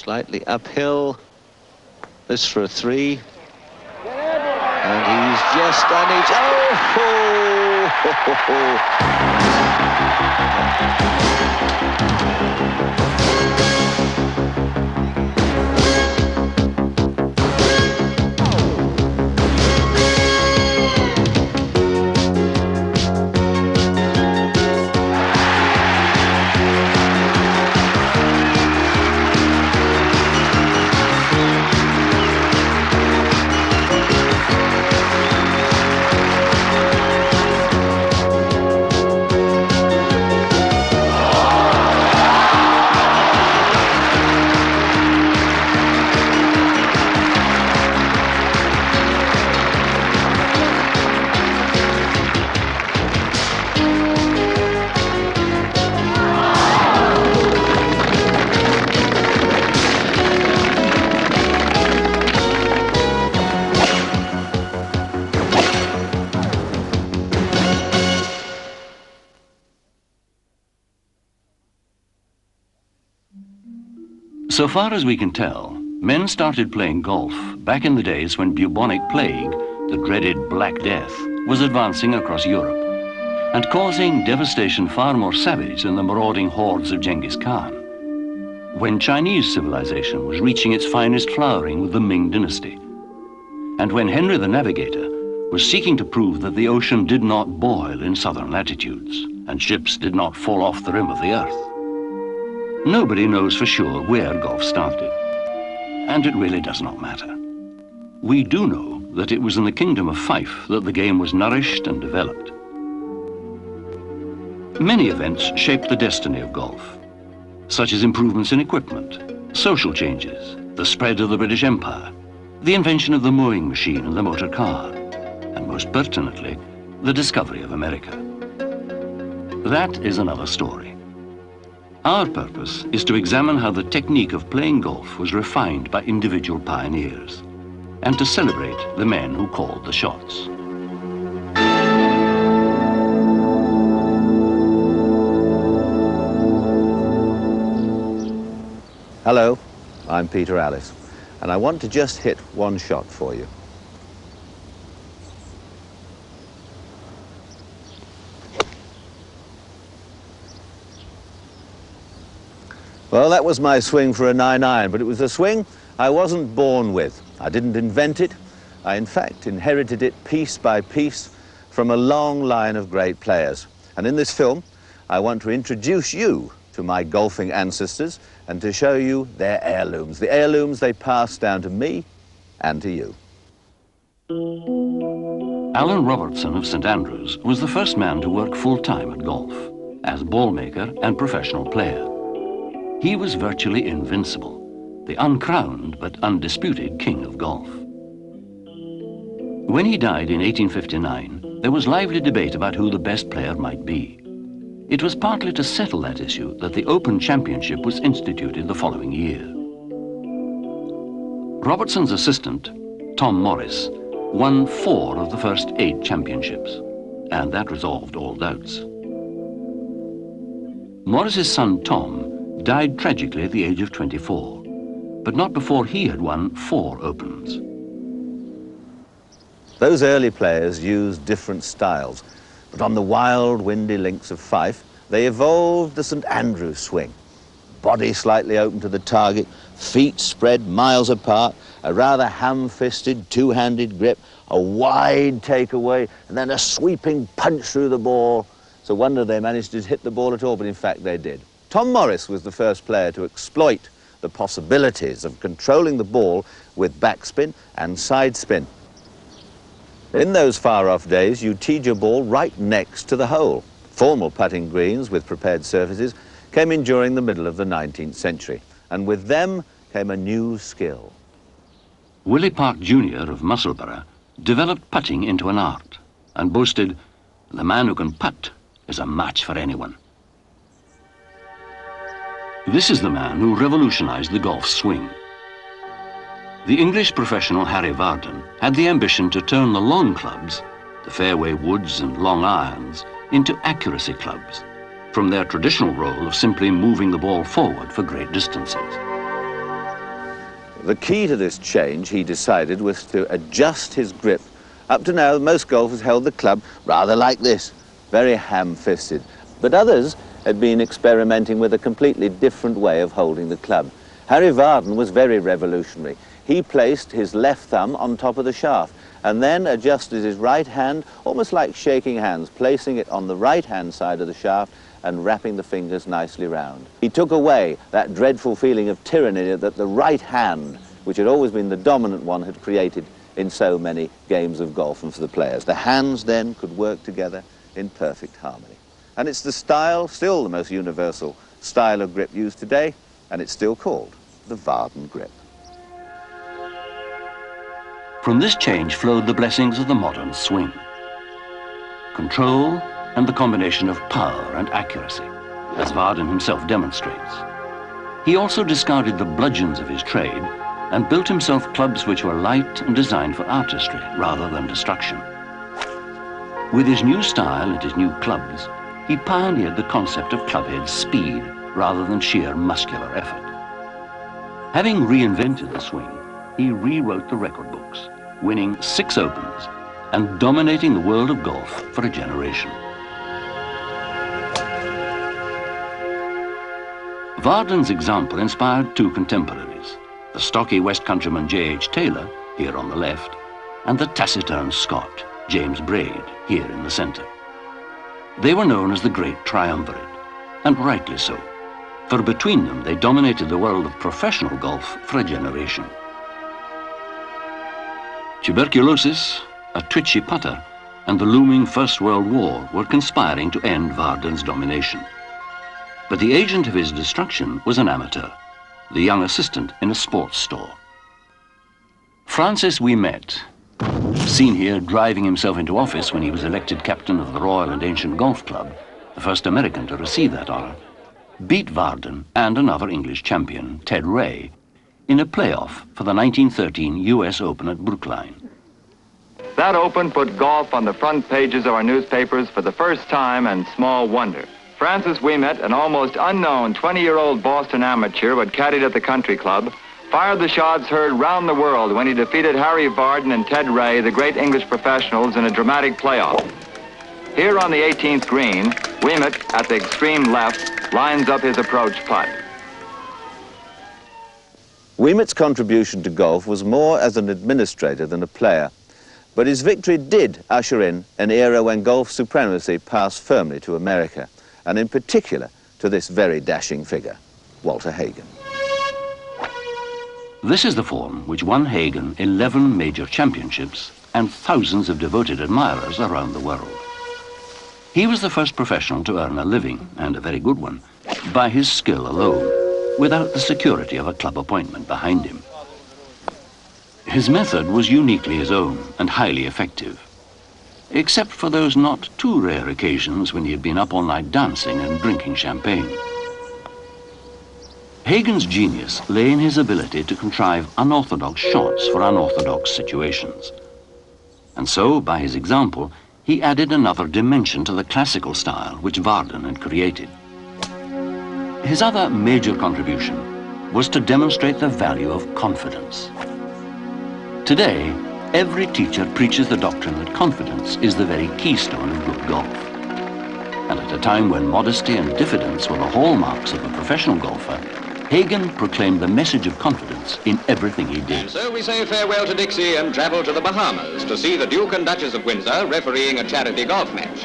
Slightly uphill. This for a 3. And he's just done it. So far as we can tell, men started playing golf back in the days when bubonic plague, the dreaded Black Death, was advancing across Europe and causing devastation far more savage than the marauding hordes of Genghis Khan. When Chinese civilization was reaching its finest flowering with the Ming dynasty, and when Henry the Navigator was seeking to prove that the ocean did not boil in southern latitudes and ships did not fall off the rim of the earth. Nobody knows for sure where golf started, and it really does not matter. We do know that it was in the Kingdom of Fife that the game was nourished and developed. Many events shaped the destiny of golf, such as improvements in equipment, social changes, the spread of the British Empire, the invention of the mowing machine and the motor car, and most pertinently, the discovery of America. That is another story. Our purpose is to examine how the technique of playing golf was refined by individual pioneers, and to celebrate the men who called the shots. Hello, I'm Peter Alliss, and I want to just hit one shot for you. Well, that was my swing for a 9-iron, but it was a swing I wasn't born with. I didn't invent it. I, in fact, inherited it piece by piece from a long line of great players. And in this film, I want to introduce you to my golfing ancestors and to show you their heirlooms, the heirlooms they passed down to me and to you. Alan Robertson of St Andrews was the first man to work full-time at golf, as ballmaker and professional player. He was virtually invincible, the uncrowned but undisputed king of golf. When he died in 1859, there was lively debate about who the best player might be. It was partly to settle that issue that the Open Championship was instituted the following year. Robertson's assistant, Tom Morris, won 4 of the first 8 championships, and that resolved all doubts. Morris's son, Tom, died tragically at the age of 24, but not before he had won 4 Opens. Those early players used different styles, but on the wild, windy links of Fife, they evolved the St Andrews swing. Body slightly open to the target, feet spread miles apart, a rather ham-fisted, two-handed grip, a wide takeaway, and then a sweeping punch through the ball. It's a wonder they managed to hit the ball at all, but in fact they did. Tom Morris was the first player to exploit the possibilities of controlling the ball with backspin and side spin. In those far-off days, you teed your ball right next to the hole. Formal putting greens with prepared surfaces came in during the middle of the 19th century, and with them came a new skill. Willie Park Jr. of Musselburgh developed putting into an art and boasted, "The man who can putt is a match for anyone." This is the man who revolutionized the golf swing. The English professional Harry Vardon had the ambition to turn the long clubs, the fairway woods and long irons, into accuracy clubs, from their traditional role of simply moving the ball forward for great distances. The key to this change, he decided, was to adjust his grip. Up to now, most golfers held the club rather like this, very ham-fisted. But others had been experimenting with a completely different way of holding the club. Harry Vardon was very revolutionary. He placed his left thumb on top of the shaft and then adjusted his right hand, almost like shaking hands, placing it on the right-hand side of the shaft and wrapping the fingers nicely round. He took away that dreadful feeling of tyranny that the right hand, which had always been the dominant one, had created in so many games of golf and for the players. The hands then could work together in perfect harmony. And it's the style, still the most universal style of grip used today, and it's still called the Vardon grip. From this change flowed the blessings of the modern swing. Control and the combination of power and accuracy, as Vardon himself demonstrates. He also discarded the bludgeons of his trade and built himself clubs which were light and designed for artistry rather than destruction. With his new style and his new clubs, he pioneered the concept of clubhead speed rather than sheer muscular effort. Having reinvented the swing, he rewrote the record books, winning 6 Opens and dominating the world of golf for a generation. Vardon's example inspired 2 contemporaries, the stocky West Countryman J.H. Taylor, here on the left, and the taciturn Scot, James Braid, here in the center. They were known as the Great Triumvirate, and rightly so, for between them they dominated the world of professional golf for a generation. Tuberculosis, a twitchy putter, and the looming First World War were conspiring to end Vardon's domination. But the agent of his destruction was an amateur, the young assistant in a sports store. Francis Ouimet, seen here driving himself into office when he was elected captain of the Royal and Ancient Golf Club, the first American to receive that honor, beat Vardon and another English champion, Ted Ray, in a playoff for the 1913 U.S. Open at Brookline. That Open put golf on the front pages of our newspapers for the first time, and small wonder. Francis Ouimet, an almost unknown 20-year-old Boston amateur who had caddied at the country club, fired the shots heard round the world when he defeated Harry Vardon and Ted Ray, the great English professionals, in a dramatic playoff. Here on the 18th green, Ouimet, at the extreme left, lines up his approach putt. Ouimet's contribution to golf was more as an administrator than a player, but his victory did usher in an era when golf supremacy passed firmly to America, and in particular to this very dashing figure, Walter Hagen. This is the form which won Hagen 11 major championships and thousands of devoted admirers around the world. He was the first professional to earn a living, and a very good one, by his skill alone, without the security of a club appointment behind him. His method was uniquely his own and highly effective, except for those not too rare occasions when he had been up all night dancing and drinking champagne. Hagen's genius lay in his ability to contrive unorthodox shots for unorthodox situations. And so, by his example, he added another dimension to the classical style which Vardon had created. His other major contribution was to demonstrate the value of confidence. Today, every teacher preaches the doctrine that confidence is the very keystone of good golf. And at a time when modesty and diffidence were the hallmarks of a professional golfer, Hagen proclaimed the message of confidence in everything he did. And so we say farewell to Dixie and travel to the Bahamas to see the Duke and Duchess of Windsor refereeing a charity golf match.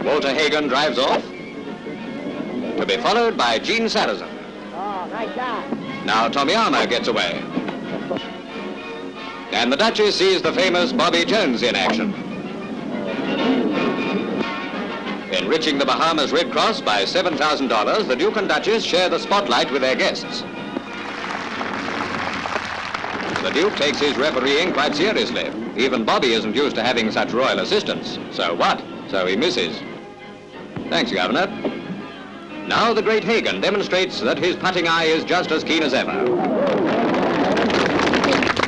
Walter Hagen drives off, to be followed by Gene Sarazen. Oh, nice shot. Now Tommy Armour gets away. And the Duchess sees the famous Bobby Jones in action. Enriching the Bahamas Red Cross by $7,000, the Duke and Duchess share the spotlight with their guests. The Duke takes his refereeing quite seriously. Even Bobby isn't used to having such royal assistants. So what? So he misses. Thanks, Governor. Now the great Hagen demonstrates that his putting eye is just as keen as ever.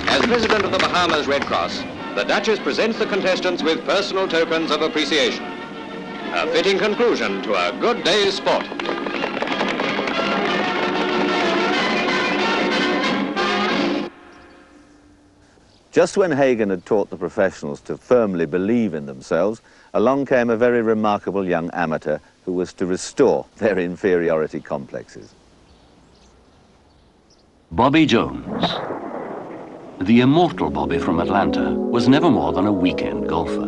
As president of the Bahamas Red Cross, the Duchess presents the contestants with personal tokens of appreciation. A fitting conclusion to a good day's sport. Just when Hagen had taught the professionals to firmly believe in themselves, along came a very remarkable young amateur who was to restore their inferiority complexes. Bobby Jones. The immortal Bobby from Atlanta was never more than a weekend golfer.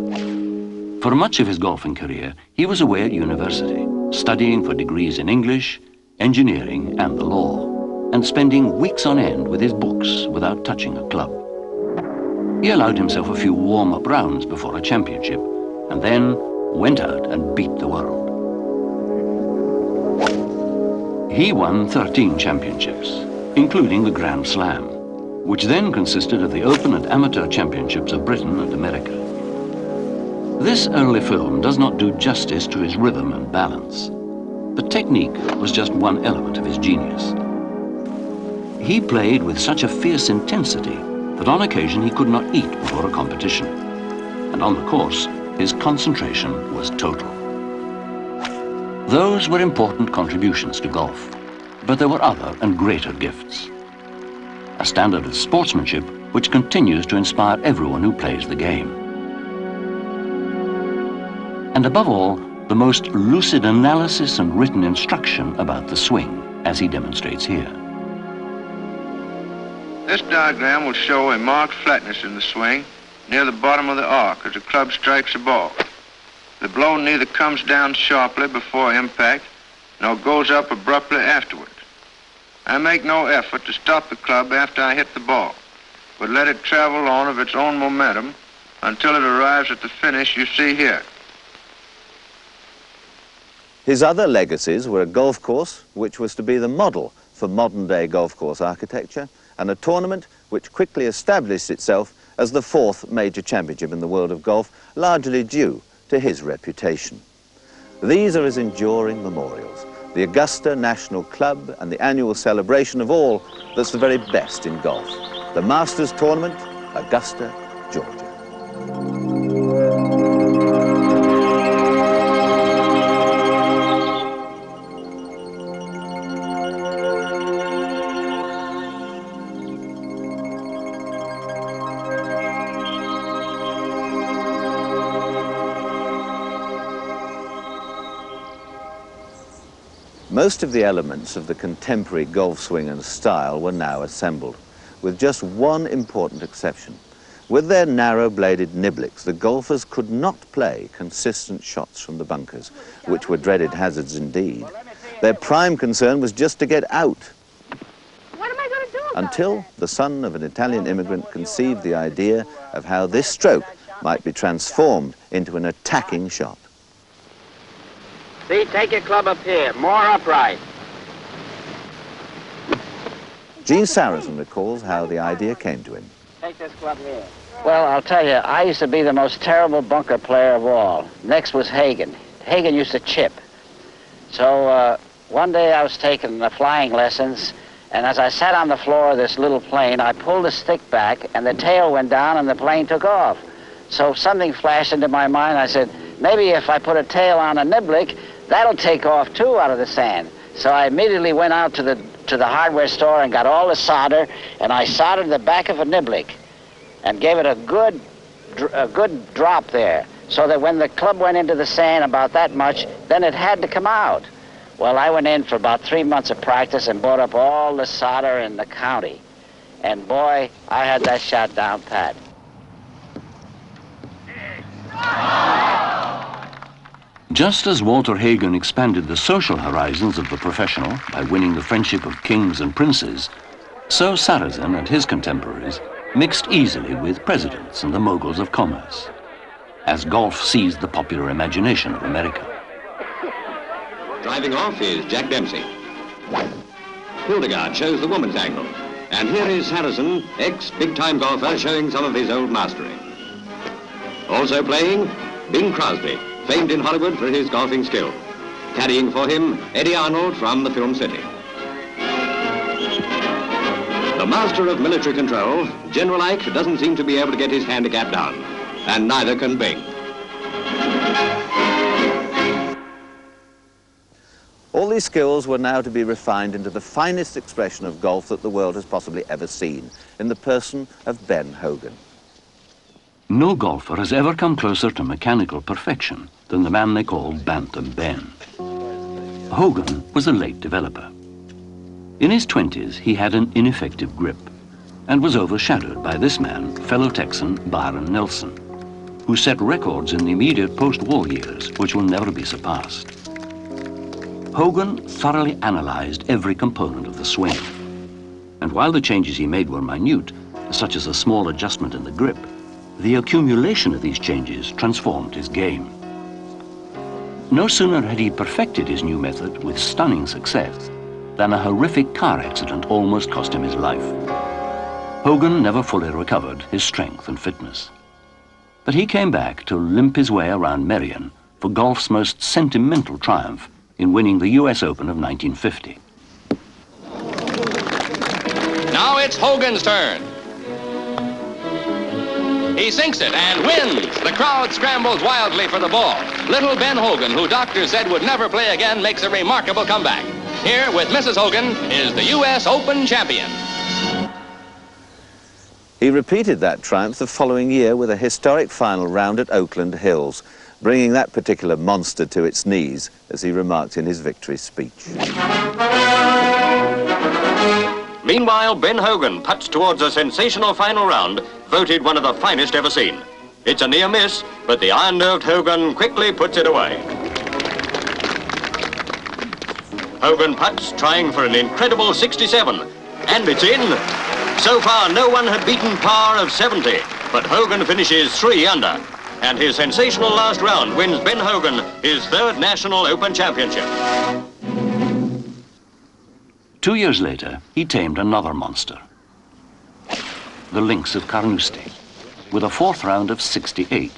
For much of his golfing career, he was away at university, studying for degrees in English, engineering, and the law, and spending weeks on end with his books without touching a club. He allowed himself a few warm-up rounds before a championship, and then went out and beat the world. He won 13 championships, including the Grand Slam, which then consisted of the Open and Amateur Championships of Britain and America. This early film does not do justice to his rhythm and balance. The technique was just one element of his genius. He played with such a fierce intensity that on occasion he could not eat before a competition. And on the course, his concentration was total. Those were important contributions to golf, but there were other and greater gifts. A standard of sportsmanship which continues to inspire everyone who plays the game. And above all, the most lucid analysis and written instruction about the swing, as he demonstrates here. This diagram will show a marked flatness in the swing near the bottom of the arc as the club strikes the ball. The blow neither comes down sharply before impact, nor goes up abruptly afterwards. I make no effort to stop the club after I hit the ball, but let it travel on of its own momentum until it arrives at the finish you see here. His other legacies were a golf course, which was to be the model for modern-day golf course architecture, and a tournament which quickly established itself as the fourth major championship in the world of golf, largely due to his reputation. These are his enduring memorials, the Augusta National Club and the annual celebration of all that's the very best in golf. The Masters Tournament, Augusta, Georgia. Most of the elements of the contemporary golf swing and style were now assembled, with just one important exception. With their narrow-bladed niblicks, the golfers could not play consistent shots from the bunkers, which were dreaded hazards indeed. Their prime concern was just to get out. What am I going to do about Until that? the son of an Italian immigrant conceived the idea of how this stroke might be transformed into an attacking shot. See, take your club up here, more upright. Gene Sarazen recalls how the idea came to him. Take this club here. Well, I'll tell you, I used to be the most terrible bunker player of all. Next was Hagen. Hagen used to chip. So one day I was taking the flying lessons, and as I sat on the floor of this little plane, I pulled the stick back, and the tail went down, and the plane took off. So something flashed into my mind. I said, maybe if I put a tail on a niblick, that'll take off too out of the sand. So I immediately went out to the hardware store and got all the solder, and I soldered the back of a niblick and gave it a good drop there, so that when the club went into the sand about that much, then it had to come out. Well, I went in for about 3 months of practice and bought up all the solder in the county. And boy, I had that shot down pat. Just as Walter Hagen expanded the social horizons of the professional by winning the friendship of kings and princes, so Sarazen and his contemporaries mixed easily with presidents and the moguls of commerce, as golf seized the popular imagination of America. Driving off is Jack Dempsey. Hildegard shows the woman's angle. And here is Sarazen, ex-big-time golfer, showing some of his old mastery. Also playing, Bing Crosby, famed in Hollywood for his golfing skill. Caddying for him, Eddie Arnold from the Film City. The master of military control, General Ike, doesn't seem to be able to get his handicap down. And neither can Bing. All these skills were now to be refined into the finest expression of golf that the world has possibly ever seen, in the person of Ben Hogan. No golfer has ever come closer to mechanical perfection than the man they called Bantam Ben. Hogan was a late developer. In his 20s, he had an ineffective grip and was overshadowed by this man, fellow Texan Byron Nelson, who set records in the immediate post-war years which will never be surpassed. Hogan thoroughly analyzed every component of the swing. And while the changes he made were minute, such as a small adjustment in the grip, the accumulation of these changes transformed his game. No sooner had he perfected his new method with stunning success than a horrific car accident almost cost him his life. Hogan never fully recovered his strength and fitness. But he came back to limp his way around Merion for golf's most sentimental triumph in winning the US Open of 1950. Now it's Hogan's turn. He sinks it and wins. The crowd scrambles wildly for the ball. Little Ben Hogan, who doctors said would never play again, makes a remarkable comeback. Here with Mrs. Hogan is the US Open champion. He repeated that triumph the following year with a historic final round at Oakland Hills, bringing that particular monster to its knees, as he remarked in his victory speech. Meanwhile, Ben Hogan putts towards a sensational final round, voted one of the finest ever seen. It's a near miss, but the iron-nerved Hogan quickly puts it away. Hogan putts, trying for an incredible 67, and it's in. So far, no one had beaten par of 70, but Hogan finishes 3 under. And his sensational last round wins Ben Hogan his 3rd National Open Championship. 2 years later, he tamed another monster, the Lynx of Carnoustie, with a 4th round of 68,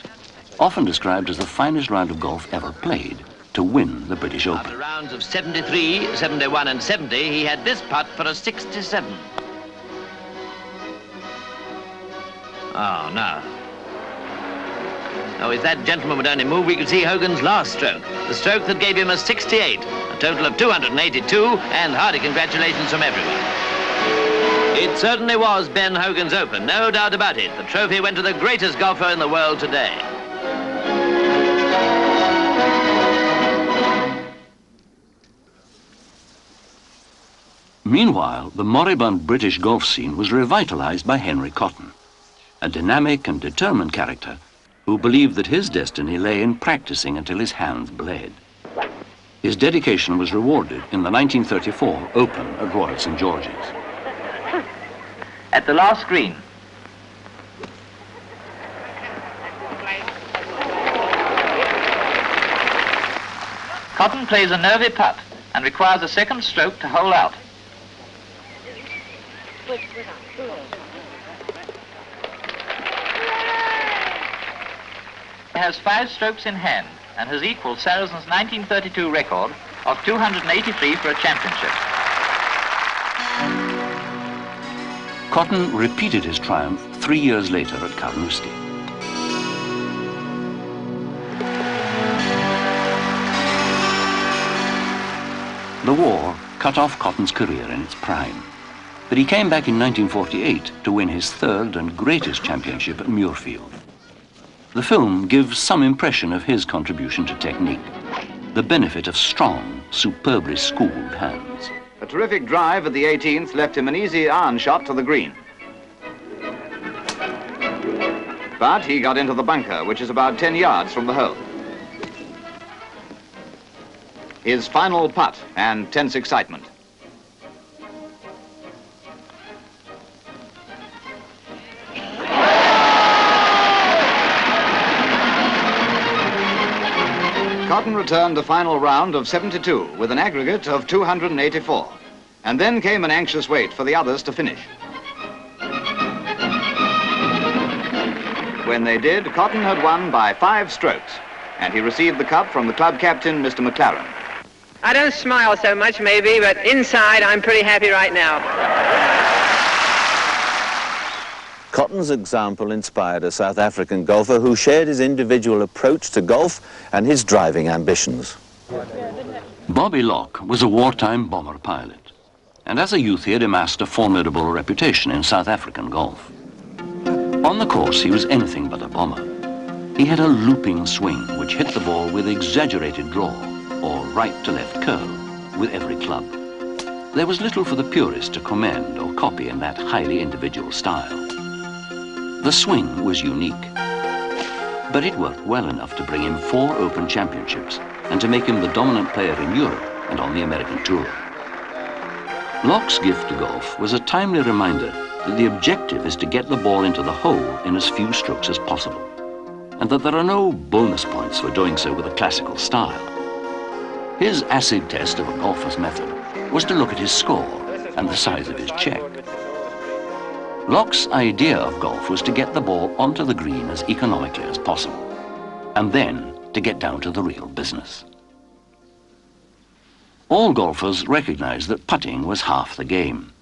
often described as the finest round of golf ever played, to win the British Open. After rounds of 73, 71 and 70, he had this putt for a 67. Oh, no. Oh, if that gentleman would only move, we could see Hogan's last stroke. The stroke that gave him a 68, a total of 282, and hearty congratulations from everyone. It certainly was Ben Hogan's Open, no doubt about it. The trophy went to the greatest golfer in the world today. Meanwhile, the moribund British golf scene was revitalized by Henry Cotton, a dynamic and determined character who believed that his destiny lay in practicing until his hands bled. His dedication was rewarded in the 1934 Open at Royal St. George's. At the last green. Cotton plays a nervy putt and requires a second stroke to hole out. He has 5 strokes in hand and has equaled Sarazen's 1932 record of 283 for a championship. Cotton repeated his triumph 3 years later at Carnoustie. The war cut off Cotton's career in its prime, but he came back in 1948 to win his 3rd and greatest championship at Muirfield. The film gives some impression of his contribution to technique, the benefit of strong, superbly schooled hands. A terrific drive at the 18th left him an easy iron shot to the green. But he got into the bunker, which is about 10 yards from the hole. His final putt and tense excitement. Cotton returned the final round of 72 with an aggregate of 284. And then came an anxious wait for the others to finish. When they did, Cotton had won by 5 strokes, and he received the cup from the club captain, Mr. McLaren. I don't smile so much, maybe, but inside I'm pretty happy right now. Cotton's example inspired a South African golfer who shared his individual approach to golf and his driving ambitions. Bobby Locke was a wartime bomber pilot, and as a youth he had amassed a formidable reputation in South African golf. On the course, he was anything but a bomber. He had a looping swing which hit the ball with exaggerated draw, or right-to-left curl, with every club. There was little for the purist to commend or copy in that highly individual style. The swing was unique, but it worked well enough to bring him 4 Open Championships and to make him the dominant player in Europe and on the American tour. Locke's gift to golf was a timely reminder that the objective is to get the ball into the hole in as few strokes as possible, and that there are no bonus points for doing so with a classical style. His acid test of a golfer's method was to look at his score and the size of his check. Locke's idea of golf was to get the ball onto the green as economically as possible, and then to get down to the real business. All golfers recognized that putting was half the game.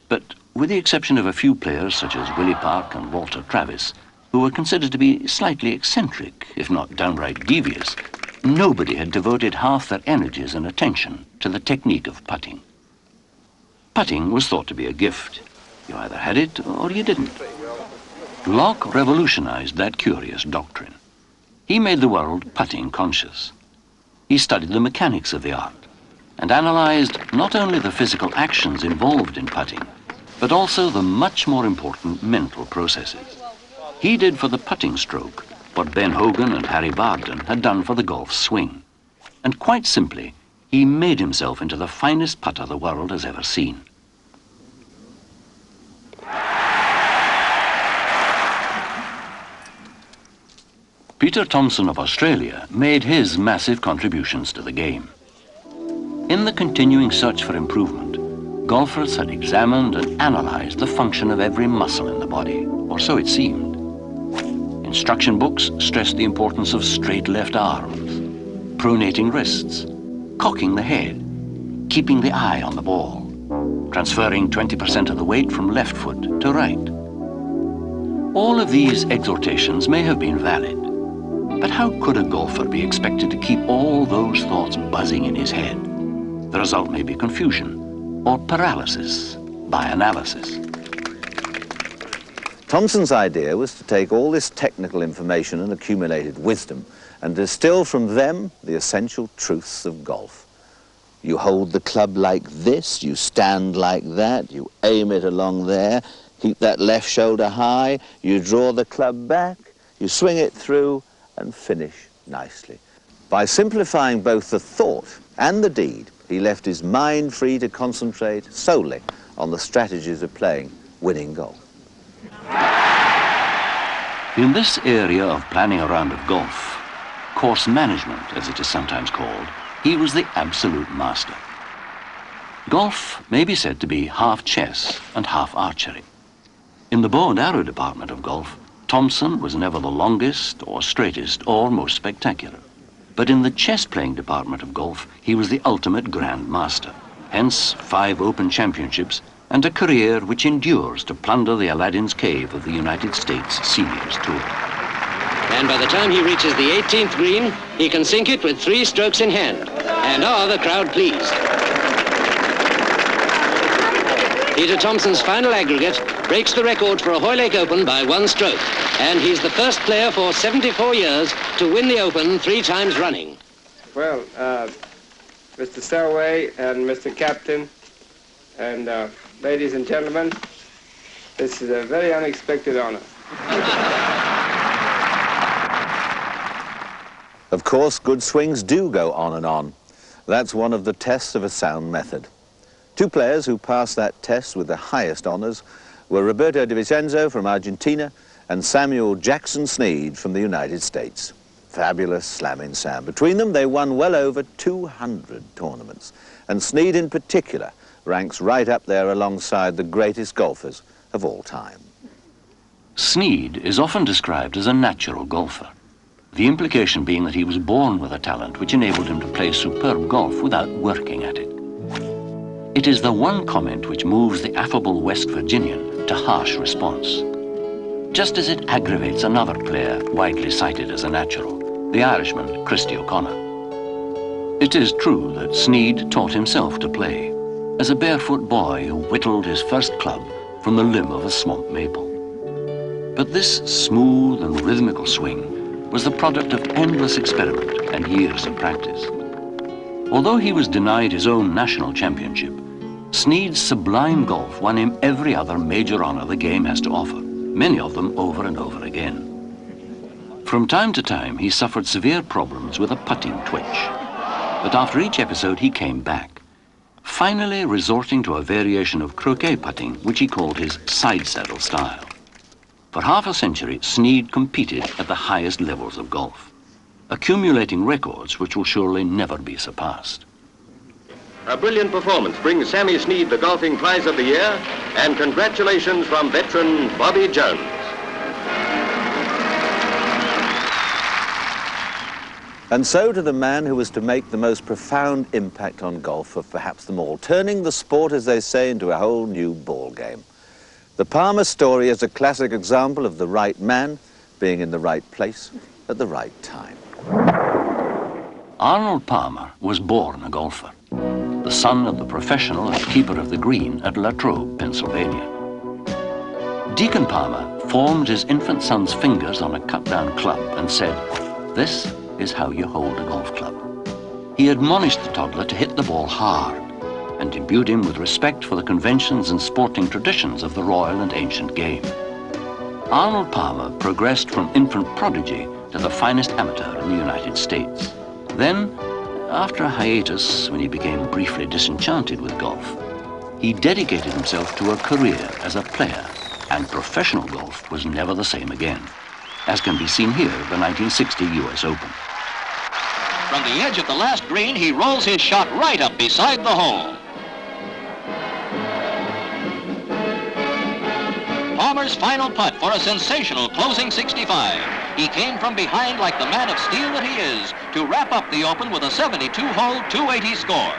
But with the exception of a few players such as Willie Park and Walter Travis, who were considered to be slightly eccentric, if not downright devious, nobody had devoted half their energies and attention to the technique of putting. Putting was thought to be a gift. You either had it or you didn't. Locke revolutionized that curious doctrine. He made the world putting conscious. He studied the mechanics of the art and analyzed not only the physical actions involved in putting, but also the much more important mental processes. He did for the putting stroke what Ben Hogan and Harry Barden had done for the golf swing. And quite simply, he made himself into the finest putter the world has ever seen. Peter Thomson of Australia made his massive contributions to the game. In the continuing search for improvement, golfers had examined and analyzed the function of every muscle in the body, or so it seemed. Instruction books stressed the importance of straight left arms, pronating wrists, cocking the head, keeping the eye on the ball, transferring 20% of the weight from left foot to right. All of these exhortations may have been valid, but how could a golfer be expected to keep all those thoughts buzzing in his head? The result may be confusion or paralysis by analysis. Thomson's idea was to take all this technical information and accumulated wisdom and distill from them the essential truths of golf. You hold the club like this, you stand like that, you aim it along there, keep that left shoulder high, you draw the club back, you swing it through and finish nicely. By simplifying both the thought and the deed, he left his mind free to concentrate solely on the strategies of playing winning golf. In this area of planning a round of golf, course management, as it is sometimes called, he was the absolute master. Golf may be said to be half chess and half archery. In the bow and arrow department of golf, Thomson was never the longest or straightest or most spectacular. But in the chess-playing department of golf, he was the ultimate grand master. Hence 5 Open Championships and a career which endures to plunder the Aladdin's Cave of the United States Seniors Tour. And by the time he reaches the 18th green, he can sink it with 3 strokes in hand. And are the crowd pleased? Peter Thomson's final aggregate breaks the record for a Hoylake Open by 1 stroke. And he's the first player for 74 years to win the Open 3 times running. Well, Mr. Selway and Mr. Captain and ladies and gentlemen, this is a very unexpected honor. Of course, good swings do go on and on. That's one of the tests of a sound method. 2 players who passed that test with the highest honors were Roberto De Vicenzo from Argentina and Samuel Jackson Snead from the United States. Fabulous slamming sound. Between them, they won well over 200 tournaments. And Snead in particular ranks right up there alongside the greatest golfers of all time. Snead is often described as a natural golfer, the implication being that he was born with a talent which enabled him to play superb golf without working at it. It is the one comment which moves the affable West Virginian to harsh response, just as it aggravates another player widely cited as a natural, the Irishman Christy O'Connor. It is true that Snead taught himself to play, as a barefoot boy who whittled his first club from the limb of a swamp maple. But this smooth and rhythmical swing was the product of endless experiment and years of practice. Although he was denied his own national championship, Snead's sublime golf won him every other major honor the game has to offer, many of them over and over again. From time to time, he suffered severe problems with a putting twitch. But after each episode, he came back, finally resorting to a variation of croquet putting, which he called his side saddle style. For half a century, Snead competed at the highest levels of golf, accumulating records which will surely never be surpassed. A brilliant performance brings Sammy Snead the golfing prize of the year, and congratulations from veteran Bobby Jones. And so to the man who was to make the most profound impact on golf of perhaps them all, turning the sport, as they say, into a whole new ball game. The Palmer story is a classic example of the right man being in the right place at the right time. Arnold Palmer was born a golfer, the son of the professional and keeper of the green at Latrobe, Pennsylvania. Deacon Palmer formed his infant son's fingers on a cut-down club and said, "This is how you hold a golf club." He admonished the toddler to hit the ball hard and imbued him with respect for the conventions and sporting traditions of the royal and ancient game. Arnold Palmer progressed from infant prodigy to the finest amateur in the United States. Then, after a hiatus when he became briefly disenchanted with golf, he dedicated himself to a career as a player, and professional golf was never the same again, as can be seen here at the 1960 US Open. From the edge of the last green, he rolls his shot right up beside the hole. Palmer's final putt for a sensational closing 65. He came from behind like the man of steel that he is to wrap up the Open with a 72-hole, 280 score.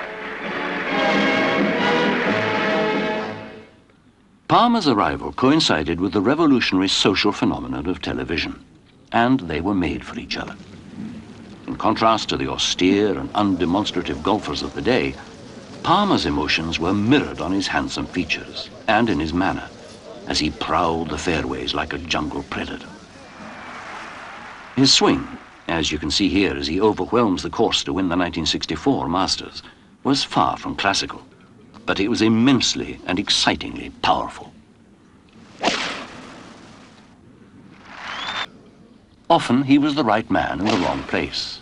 Palmer's arrival coincided with the revolutionary social phenomenon of television, and they were made for each other. In contrast to the austere and undemonstrative golfers of the day, Palmer's emotions were mirrored on his handsome features and in his manner, as he prowled the fairways like a jungle predator. His swing, as you can see here as he overwhelms the course to win the 1964 Masters, was far from classical, but it was immensely and excitingly powerful. Often he was the right man in the wrong place,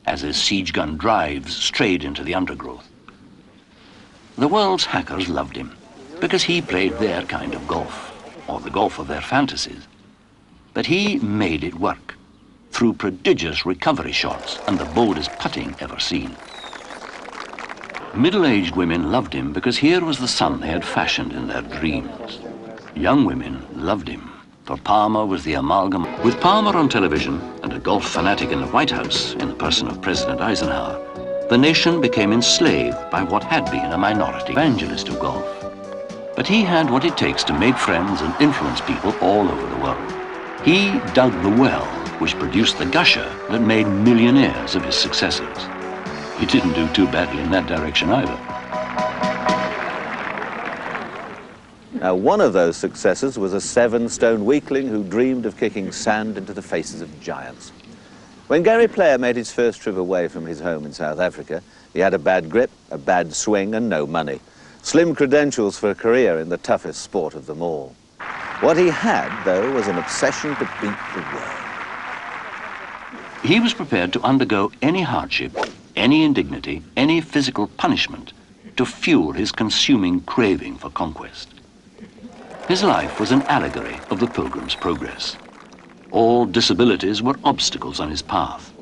as his siege gun drives strayed into the undergrowth. The world's hackers loved him, because he played their kind of golf, or the golf of their fantasies. But he made it work, through prodigious recovery shots and the boldest putting ever seen. Middle-aged women loved him because here was the son they had fashioned in their dreams. Young women loved him, for Palmer was the amalgam. With Palmer on television and a golf fanatic in the White House in the person of President Eisenhower, the nation became enslaved by what had been a minority evangelist of golf. But he had what it takes to make friends and influence people all over the world. He dug the well which produced the gusher that made millionaires of his successors. He didn't do too badly in that direction either. Now, one of those successors was a 7-stone weakling who dreamed of kicking sand into the faces of giants. When Gary Player made his first trip away from his home in South Africa, he had a bad grip, a bad swing, and no money. Slim credentials for a career in the toughest sport of them all. What he had, though, was an obsession to beat the world. He was prepared to undergo any hardship, any indignity, any physical punishment to fuel his consuming craving for conquest. His life was an allegory of the Pilgrim's Progress. All disabilities were obstacles on his path,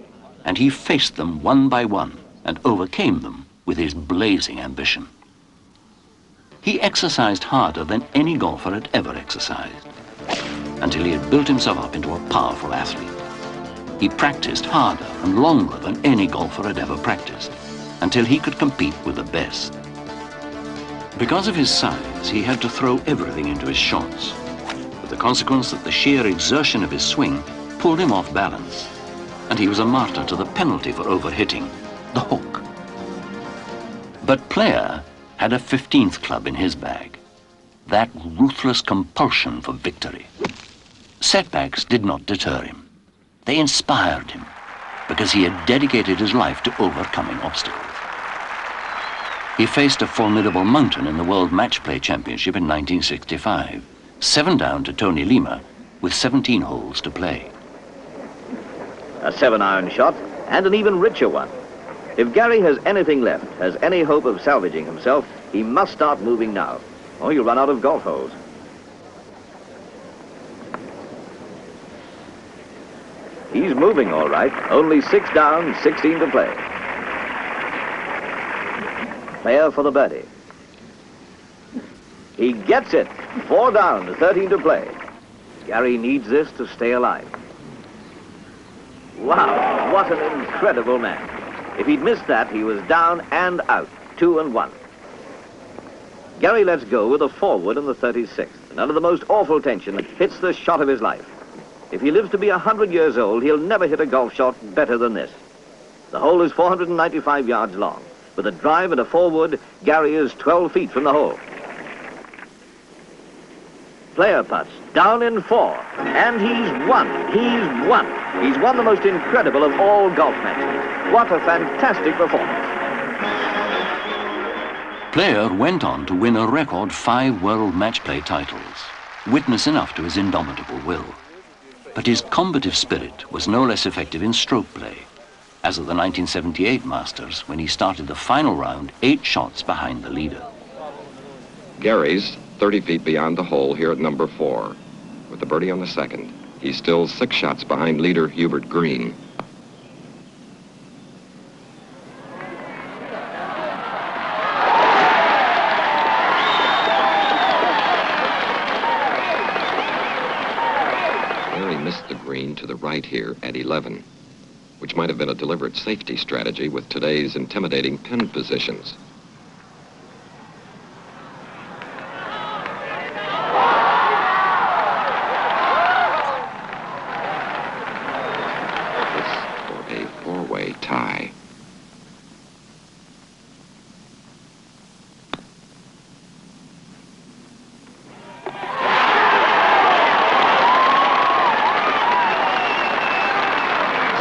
and he faced them one by one and overcame them with his blazing ambition. He exercised harder than any golfer had ever exercised, until he had built himself up into a powerful athlete. He practiced harder and longer than any golfer had ever practiced, until he could compete with the best. Because of his size, he had to throw everything into his shots, with the consequence that the sheer exertion of his swing pulled him off balance, and he was a martyr to the penalty for overhitting, the hook. But Player had a 15th club in his bag, that ruthless compulsion for victory. Setbacks did not deter him. They inspired him, because he had dedicated his life to overcoming obstacles. He faced a formidable mountain in the World Match Play Championship in 1965, 7 down to Tony Lima, with 17 holes to play. A 7-iron shot, and an even richer one. If Gary has anything left, has any hope of salvaging himself, he must start moving now, or he'll run out of golf holes. He's moving all right. Only 6 down, 16 to play. Player for the birdie. He gets it. 4 down, 13 to play. Gary needs this to stay alive. Wow, what an incredible man. If he'd missed that, he was down and out, 2 and 1. Gary lets go with a forward in the 36th, and under the most awful tension, hits the shot of his life. If he lives to be 100 years old, he'll never hit a golf shot better than this. The hole is 495 yards long. With a drive and a forward, Gary is 12 feet from the hole. Player putts, down in 4, and he's won. He's won. He's won the most incredible of all golf matches. What a fantastic performance. Player went on to win a record 5 World Match Play titles, witness enough to his indomitable will. But his combative spirit was no less effective in stroke play, as at the 1978 Masters, when he started the final round 8 shots behind the leader. Gary's 30 feet beyond the hole here at number 4. With the birdie on the second, he's still 6 shots behind leader Hubert Green. Gary missed the green to the right here at 11, which might have been a deliberate safety strategy with today's intimidating pin positions. Tie.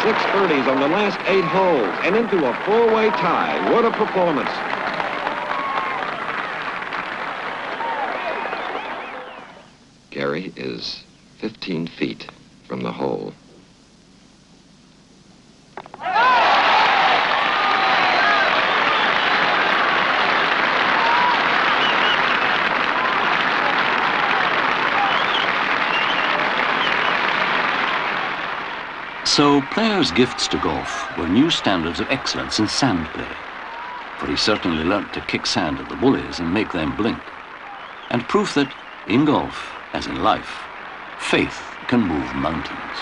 Six birdies on the last 8 holes and into a 4-way tie. What a performance. Gary is 15 feet from the hole. So Player's gifts to golf were new standards of excellence in sand play, for he certainly learnt to kick sand at the bullies and make them blink, and proof that, in golf, as in life, faith can move mountains.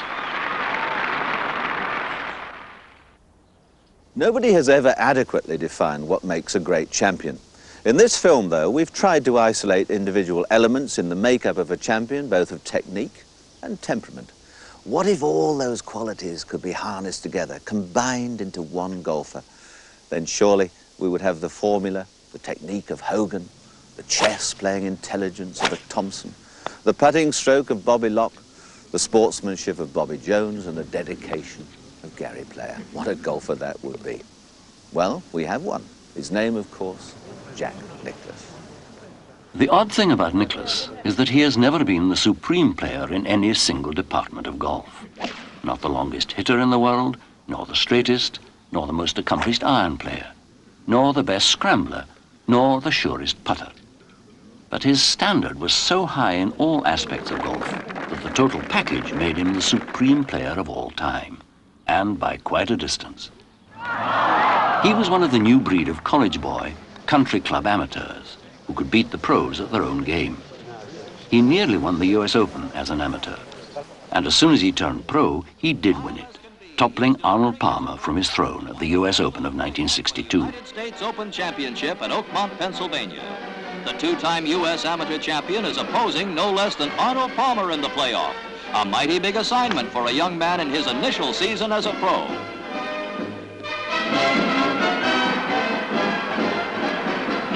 Nobody has ever adequately defined what makes a great champion. In this film, though, we've tried to isolate individual elements in the makeup of a champion, both of technique and temperament. What if all those qualities could be harnessed together, combined into one golfer? Then surely we would have the formula, the technique of Hogan, the chess-playing intelligence of a Thomson, the putting stroke of Bobby Locke, the sportsmanship of Bobby Jones, and the dedication of Gary Player. What a golfer that would be. Well, we have one. His name, of course, Jack Nicklaus. The odd thing about Nicklaus is that he has never been the supreme player in any single department of golf. Not the longest hitter in the world, nor the straightest, nor the most accomplished iron player, nor the best scrambler, nor the surest putter. But his standard was so high in all aspects of golf that the total package made him the supreme player of all time, and by quite a distance. He was one of the new breed of college boy, country club amateurs, who could beat the pros at their own game. He nearly won the US Open as an amateur, and as soon as he turned pro, he did win it, toppling Arnold Palmer from his throne at the US Open of 1962. United States Open Championship at Oakmont, Pennsylvania. The 2-time U.S. amateur champion is opposing no less than Arnold Palmer in the playoff. A mighty big assignment for a young man in his initial season as a pro.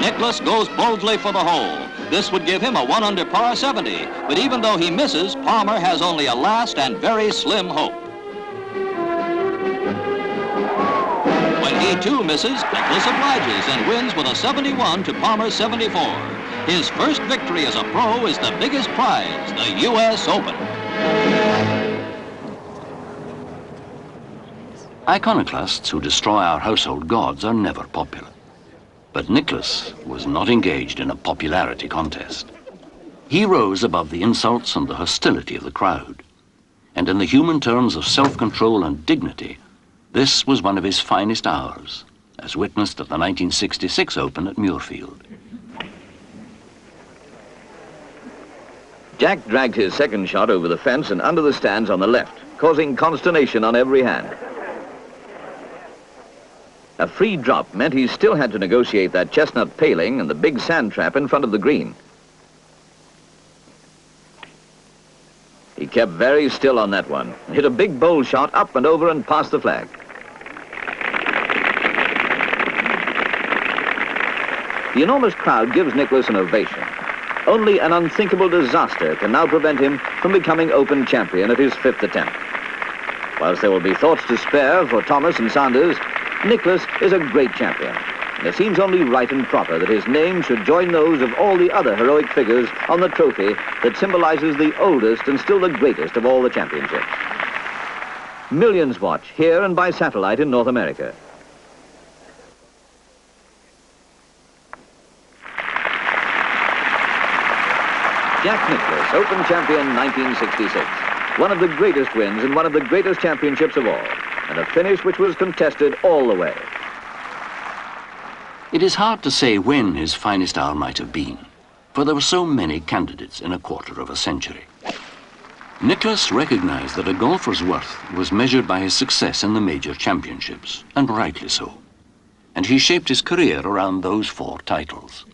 Nicklaus goes boldly for the hole. This would give him a 1 under par 70. But even though he misses, Palmer has only a last and very slim hope. When he too misses, Nicklaus obliges and wins with a 71 to Palmer's 74. His first victory as a pro is the biggest prize, the U.S. Open. Iconoclasts who destroy our household gods are never popular. But Nicklaus was not engaged in a popularity contest. He rose above the insults and the hostility of the crowd. And in the human terms of self-control and dignity, this was one of his finest hours, as witnessed at the 1966 Open at Muirfield. Jack dragged his second shot over the fence and under the stands on the left, causing consternation on every hand. A free drop meant he still had to negotiate that chestnut paling and the big sand trap in front of the green. He kept very still on that one and hit a big bowl shot up and over and past the flag. The enormous crowd gives Nicklaus an ovation. Only an unthinkable disaster can now prevent him from becoming Open champion at his 5th attempt. Whilst there will be thoughts to spare for Thomas and Sanders, Nicklaus is a great champion. And it seems only right and proper that his name should join those of all the other heroic figures on the trophy that symbolizes the oldest and still the greatest of all the championships. Millions watch here and by satellite in North America. Jack Nicklaus, Open champion 1966. One of the greatest wins and one of the greatest championships of all. And a finish which was contested all the way. It is hard to say when his finest hour might have been, for there were so many candidates in a quarter of a century. Nicklaus recognized that a golfer's worth was measured by his success in the major championships, and rightly so. And he shaped his career around those 4 titles.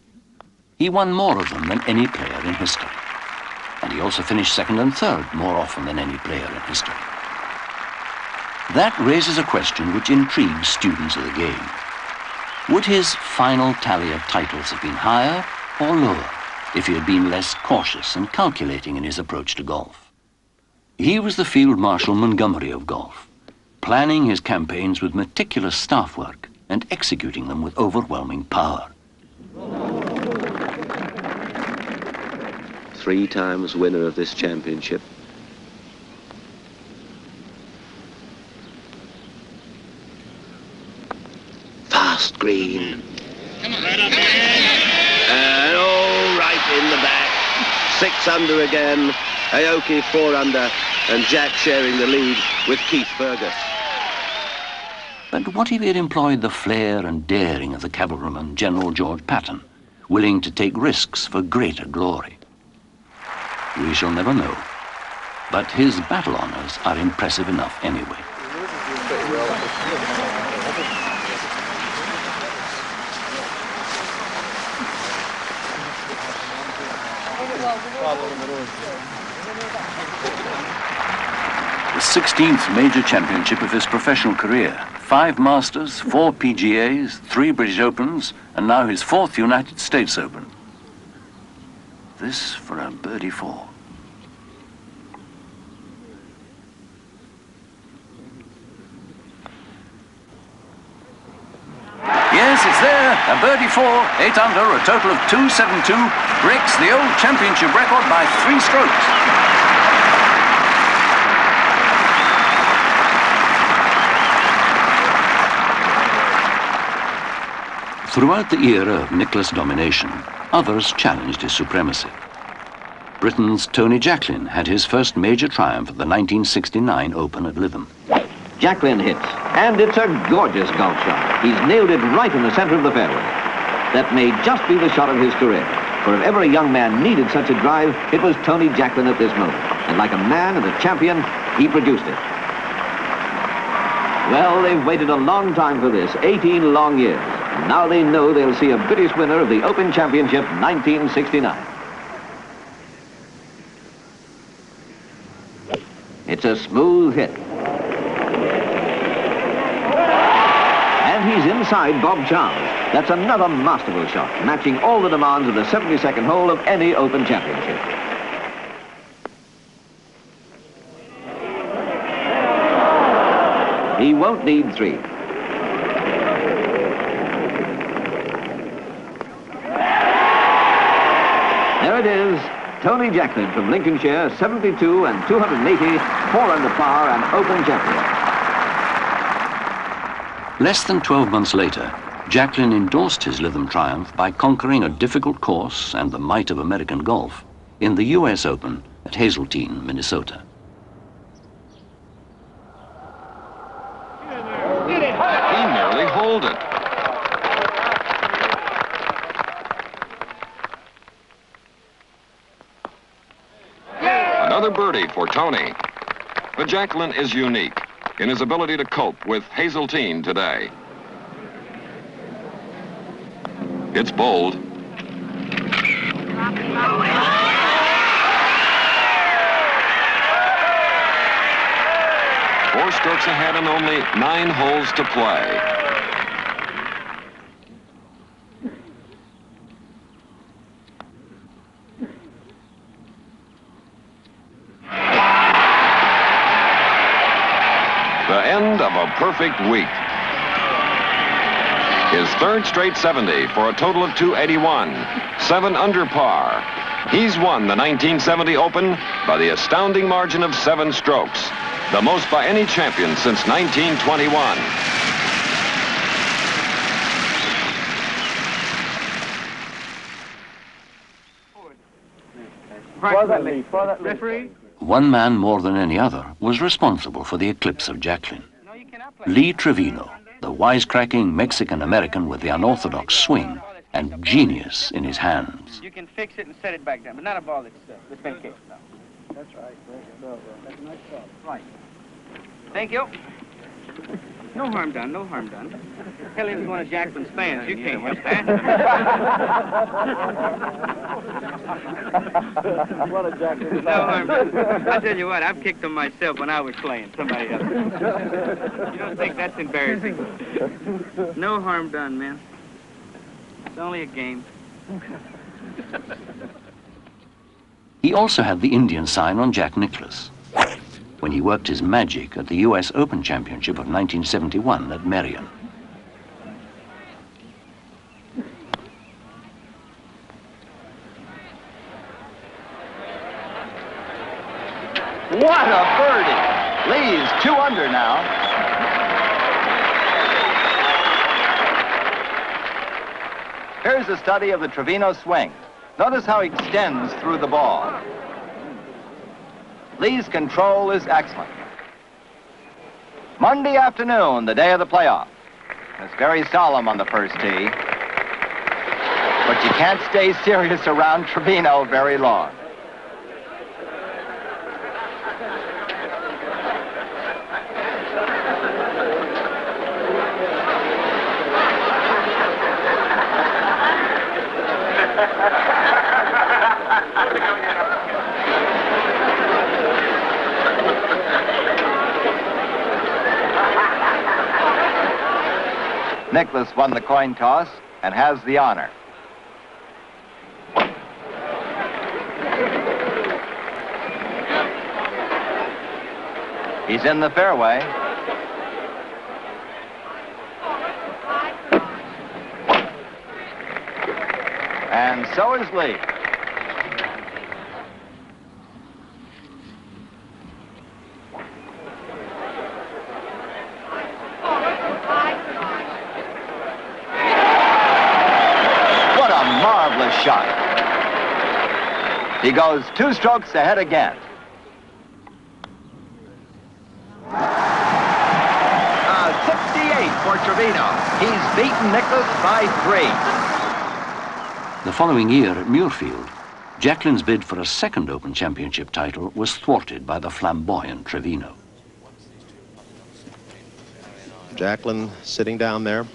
He won more of them than any player in history. And he also finished 2nd and 3rd more often than any player in history. That raises a question which intrigues students of the game. Would his final tally of titles have been higher or lower if he had been less cautious and calculating in his approach to golf? He was the Field Marshal Montgomery of golf, planning his campaigns with meticulous staff work and executing them with overwhelming power. 3 times winner of this championship. Fast green. And all right in the back. 6 under again. Aoki 4 under. And Jack sharing the lead with Keith Fergus. But what if he had employed the flair and daring of the cavalryman General George Patton, willing to take risks for greater glory? We shall never know. But his battle honors are impressive enough anyway. The 16th major championship of his professional career. 5 Masters, 4 PGAs, 3 British Opens, and now his 4th United States Open. This for a birdie 4. Yes, it's there. A birdie 4, 8 under, a total of 272, breaks the old championship record by 3 strokes. Throughout the era of Nicklaus domination, others challenged his supremacy. Britain's Tony Jacklin had his first major triumph at the 1969 Open at Lytham. Jacklin hits, and it's a gorgeous golf shot. He's nailed it right in the center of the fairway. That may just be the shot of his career, for if ever a young man needed such a drive, it was Tony Jacklin at this moment. And like a man and a champion, he produced it. Well, they've waited a long time for this, 18 long years. And now they know they'll see a British winner of the Open Championship 1969. It's a smooth hit. And he's inside Bob Charles. That's another masterful shot, matching all the demands of the 72nd hole of any Open Championship. He won't need 3. There it is. Tony Jackqueline from Lincolnshire, 72 and 280, 4 under par and Open champion. Less than 12 months later, Jackqueline endorsed his Lytham triumph by conquering a difficult course and the might of American golf in the US Open at Hazeltine, Minnesota. He nearly holed it. Another birdie for Tony. But Jackqueline is unique in his ability to cope with Hazeltine today. It's bold. 4 strokes ahead and only 9 holes to play. The end of a perfect week. His 3rd straight 70 for a total of 281, 7 under par. He's won the 1970 Open by the astounding margin of 7 strokes, the most by any champion since 1921. Referee? One man more than any other was responsible for the eclipse of Jackqueline. Lee Trevino, the wisecracking Mexican-American with the unorthodox swing and genius in his hands. You can fix it and set it back down, but not a ball that's been kicked. No. That's right. That's a nice ball. Right. Thank you. No harm done, no harm done. Hell, even one of Jackqueline's fans, you can't help that. No harm done. I tell you what, I've kicked them myself when I was playing, somebody else. You don't think that's embarrassing? No harm done, man. It's only a game. He also had the Indian sign on Jack Nicklaus when he worked his magic at the US Open Championship of 1971 at Merion. What a birdie! Lee's 2 under now. Here's a study of the Trevino swing. Notice how he extends through the ball. Lee's control is excellent. Monday afternoon, the day of the playoff. It's very solemn on the first tee. But you can't stay serious around Trevino very long. Nicklaus won the coin toss and has the honor. He's in the fairway. And so is Lee. Shot. He goes 2 strokes ahead again. A 68 for Trevino. He's beaten Nicklaus by 3. The following year at Muirfield, Jackqueline's bid for a 2nd Open Championship title was thwarted by the flamboyant Trevino. Jackqueline sitting down there,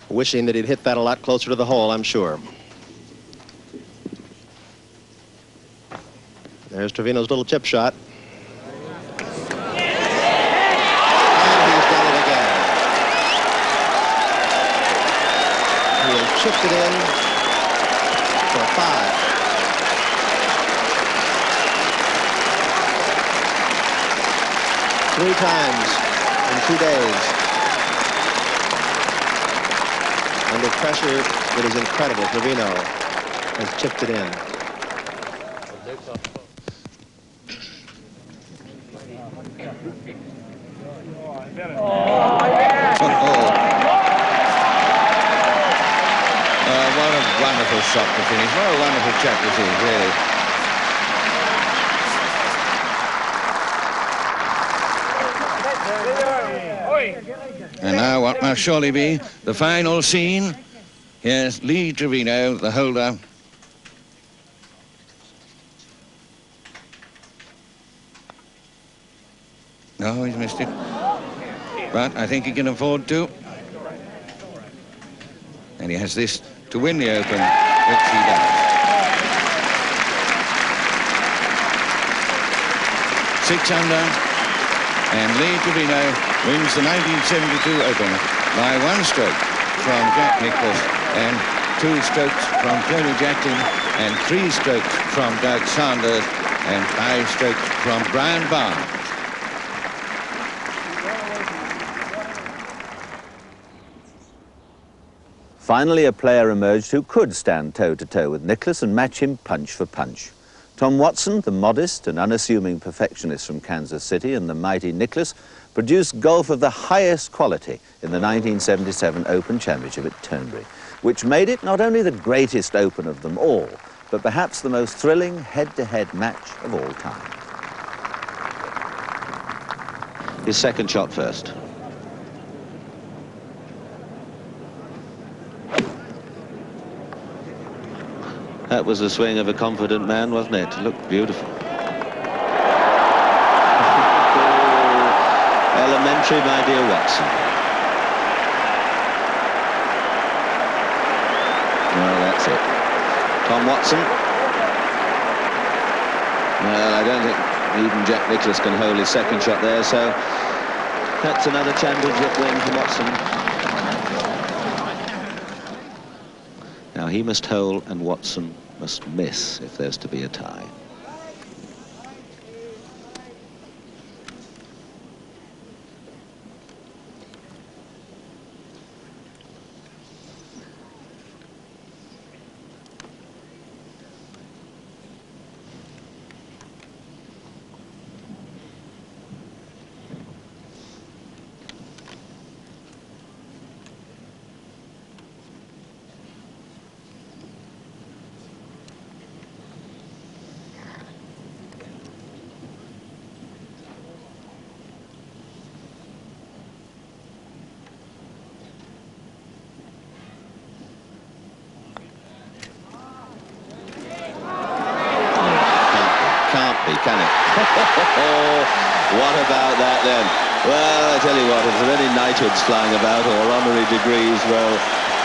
wishing that he'd hit that a lot closer to the hole, I'm sure. There's Trevino's little chip shot. And he's done it again. chipped it in for 5. Three times in 2 days. Under pressure that is incredible, Trevino has chipped it in. What a wonderful shot to finish. What a wonderful check this is, really. And now what must surely be the final scene. Here's Lee Trevino, the holder. No, he's missed it. But I think he can afford to. And he has this to win the Open, which he does. 6 under, and Lee Trevino wins the 1972 Open by 1 stroke from Jack Nicklaus, and 2 strokes from Tony Jackqueline, and 3 strokes from Doug Sanders, and 5 strokes from Brian Barnes. Finally, a player emerged who could stand toe-to-toe with Nicklaus and match him punch for punch. Tom Watson, the modest and unassuming perfectionist from Kansas City, and the mighty Nicklaus produced golf of the highest quality in the 1977 Open Championship at Turnberry, which made it not only the greatest Open of them all, but perhaps the most thrilling head-to-head match of all time. His second shot first. That was the swing of a confident man, wasn't it? It looked beautiful. Elementary, my dear Watson. Well, that's it. Tom Watson. Well, I don't think even Jack Nicklaus can hold his second shot there, so that's another championship win for Watson. Now he must hole and Watson must miss if there's to be a tie. Can it? What about that then? Well, I tell you what, if there are any knighthoods flying about or honorary degrees, well,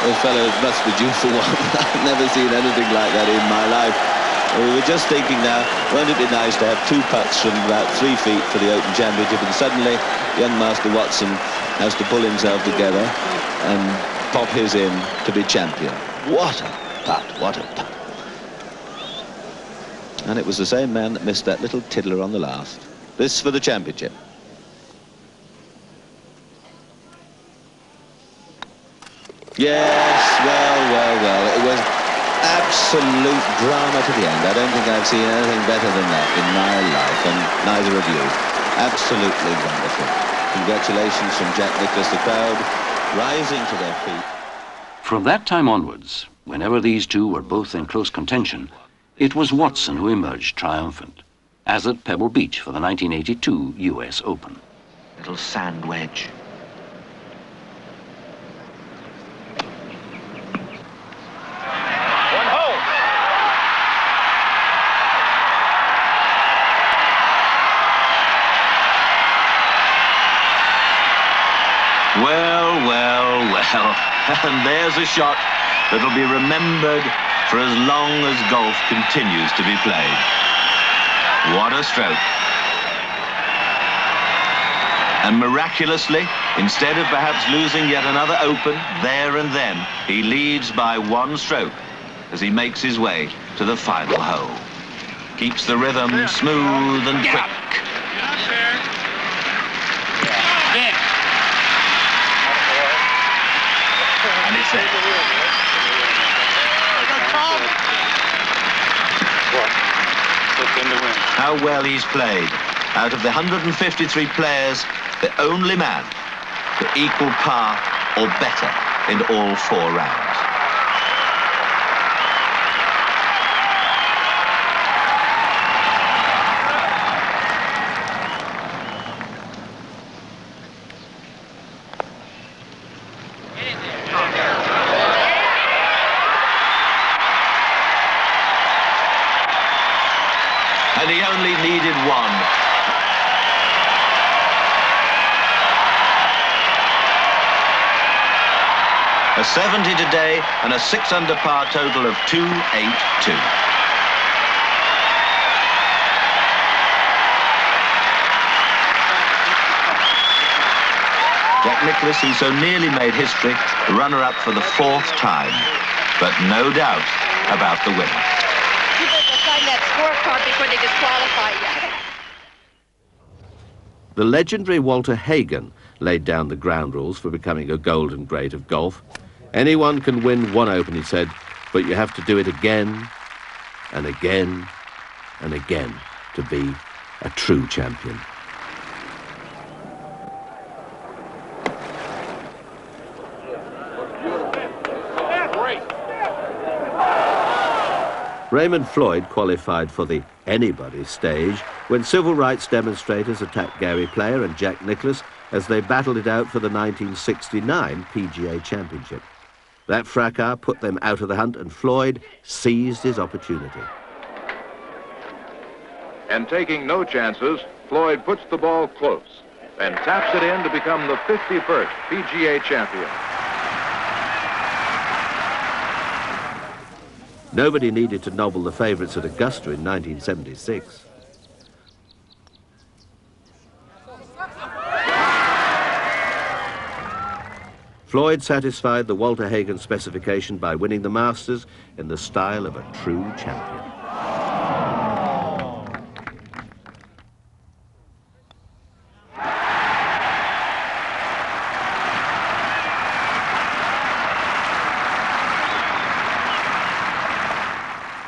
those fellows must be due for one. I've never seen anything like that in my life. We were just thinking now, won't it be nice to have 2 putts from about 3 feet for the Open Championship, and suddenly young Master Watson has to pull himself together and pop his in to be champion. What a putt, what a putt. And it was the same man that missed that little tiddler on the last. This for the championship. Yes, well. It was absolute drama to the end. I don't think I've seen anything better than that in my life, and neither of you. Absolutely wonderful. Congratulations from Jack Nicklaus, the crowd rising to their feet. From that time onwards, whenever these two were both in close contention, it was Watson who emerged triumphant, as at Pebble Beach for the 1982 US Open. Little sand wedge. One hole. Well. And there's a shot that'll be remembered for as long as golf continues to be played. What a stroke. And miraculously, instead of perhaps losing yet another Open there and then, he leads by 1 stroke as he makes his way to the final hole. Keeps the rhythm smooth and quick. And it's there. How well he's played. Out of the 153 players, the only man to equal par or better in all 4 rounds. And he only needed 1. A 70 today and a 6 under par total of 282. Jack Nicklaus, who so nearly made history, runner-up for the 4th time, but no doubt about the winner. That scorecard before they disqualify you. The legendary Walter Hagen laid down the ground rules for becoming a golden great of golf. Anyone can win 1 Open, he said, but you have to do it again and again and again to be a true champion. Raymond Floyd qualified for the anybody stage when civil rights demonstrators attacked Gary Player and Jack Nicklaus as they battled it out for the 1969 PGA Championship. That fracas put them out of the hunt and Floyd seized his opportunity. And taking no chances, Floyd puts the ball close and taps it in to become the 51st PGA champion. Nobody needed to nobble the favourites at Augusta in 1976. Floyd satisfied the Walter Hagen specification by winning the Masters in the style of a true champion.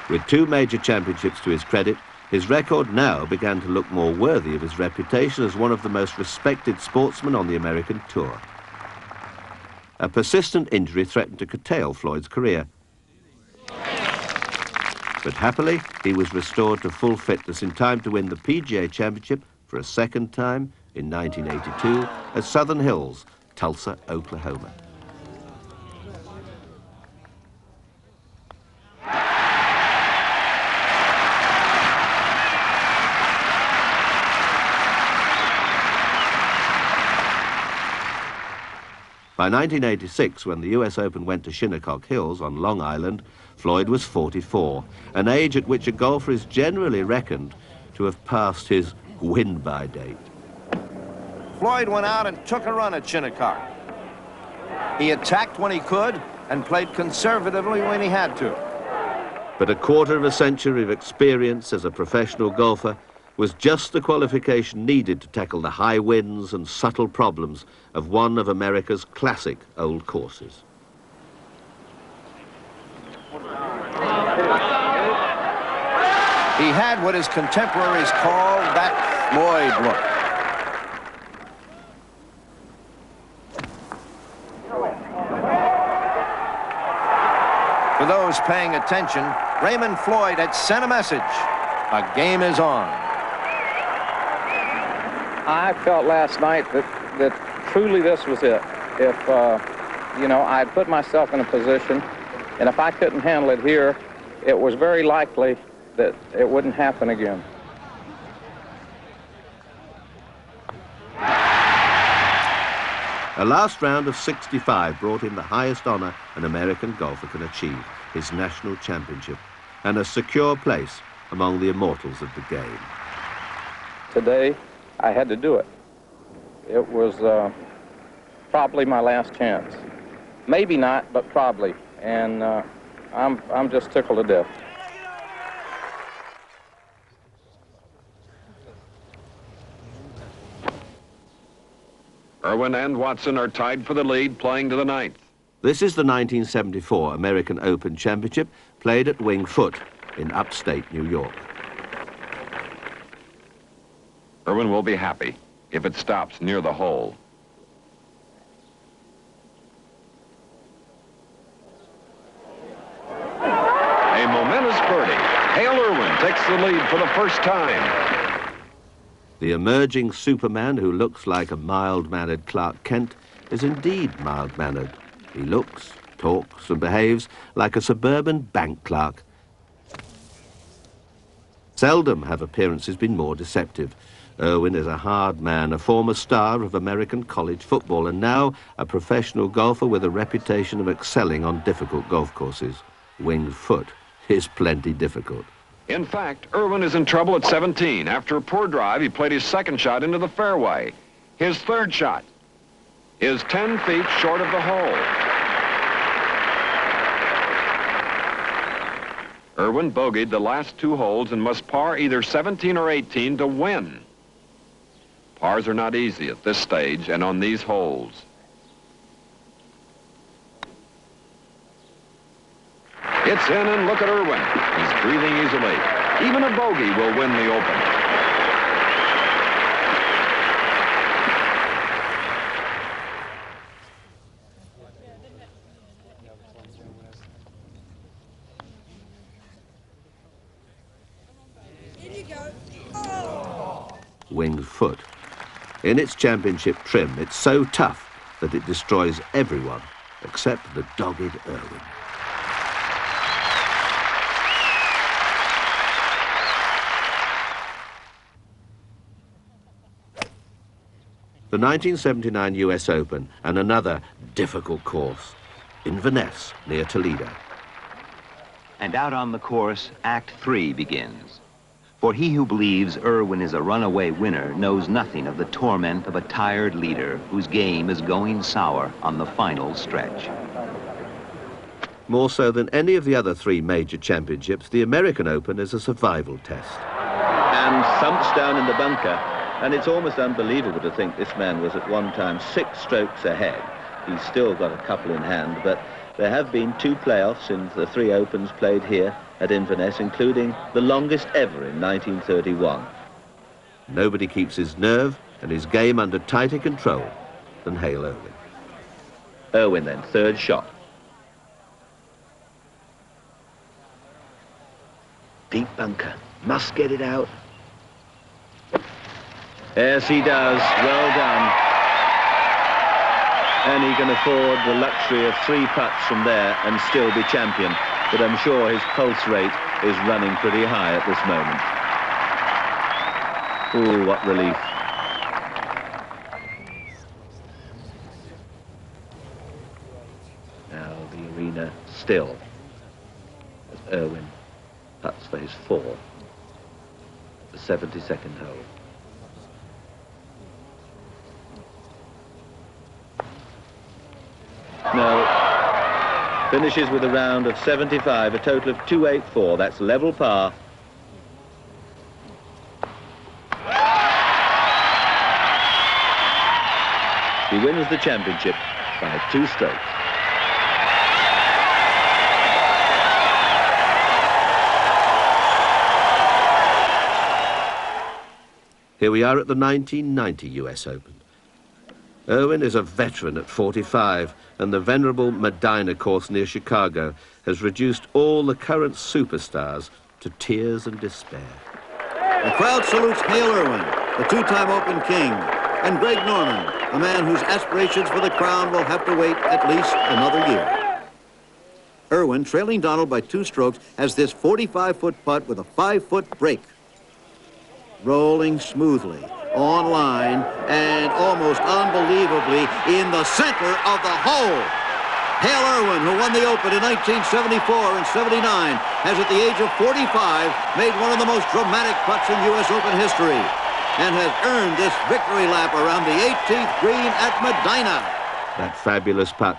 With 2 major championships to his credit, his record now began to look more worthy of his reputation as one of the most respected sportsmen on the American tour. A persistent injury threatened to curtail Floyd's career. But happily, he was restored to full fitness in time to win the PGA Championship for a 2nd time in 1982 at Southern Hills, Tulsa, Oklahoma. By 1986, when the US Open went to Shinnecock Hills on Long Island, Floyd was 44, an age at which a golfer is generally reckoned to have passed his win-by date. Floyd went out and took a run at Shinnecock. He attacked when he could and played conservatively when he had to. But a quarter of a century of experience as a professional golfer was just the qualification needed to tackle the high winds and subtle problems of one of America's classic old courses. He had what his contemporaries called that Floyd look. For those paying attention, Raymond Floyd had sent a message. A game is on. I felt last night that truly this was it. If, you know, I'd put myself in a position, and if I couldn't handle it here, it was very likely that it wouldn't happen again. A last round of 65 brought him the highest honor an American golfer can achieve, his national championship, and a secure place among the immortals of the game. Today, I had to do it. it was probably my last chance. Maybe not, but probably. And I'm just tickled to death. Irwin and Watson are tied for the lead, playing to the ninth. This is the 1974 American Open Championship, played at Winged Foot in upstate New York. Irwin will be happy if it stops near the hole. A momentous birdie. Hale Irwin takes the lead for the first time. The emerging Superman who looks like a mild-mannered Clark Kent is indeed mild-mannered. He looks, talks and behaves like a suburban bank clerk. Seldom have appearances been more deceptive. Irwin is a hard man, a former star of American college football and now a professional golfer with a reputation of excelling on difficult golf courses. Winged Foot is plenty difficult. In fact, Irwin is in trouble at 17. After a poor drive, he played his second shot into the fairway. His third shot is 10 feet short of the hole. Irwin bogeyed the last two holes and must par either 17 or 18 to win. Pars are not easy at this stage and on these holes. It's in, and look at Irwin. He's breathing easily. Even a bogey will win the Open. Winged Foot. In its championship trim, it's so tough that it destroys everyone except the dogged Irwin. The 1979 US Open and another difficult course, Inverness near Toledo. And out on the course, Act 3 begins. For he who believes Irwin is a runaway winner knows nothing of the torment of a tired leader whose game is going sour on the final stretch. More so than any of the other three major championships, the American Open is a survival test. And thumps down in the bunker, and it's almost unbelievable to think this man was at one time 6 strokes ahead. He's still got a couple in hand, but there have been 2 playoffs in the 3 Opens played here at Inverness, including the longest ever in 1931. Nobody keeps his nerve and his game under tighter control than Hale Irwin. Irwin then, third shot. Deep bunker, must get it out. Yes, he does, well done. And he can afford the luxury of 3 putts from there and still be champion. But I'm sure his pulse rate is running pretty high at this moment. Ooh, what relief. Now the arena still as Irwin puts for his 4, the 72nd hole. No. Finishes with a round of 75, a total of 284. That's level par. He wins the championship by 2 strokes. Here we are at the 1990 US Open. Irwin is a veteran at 45, and the venerable Medina course near Chicago has reduced all the current superstars to tears and despair. The crowd salutes Hale Irwin, the 2-time Open king, and Greg Norman, a man whose aspirations for the crown will have to wait at least another year. Irwin, trailing Donald by 2 strokes, has this 45-foot putt with a 5-foot break. Rolling smoothly, on line, and almost unbelievably in the center of the hole. Hale Irwin, who won the Open in 1974 and 79, has at the age of 45 made one of the most dramatic putts in U.S. Open history. and has earned this victory lap around the 18th green at Medina. That fabulous putt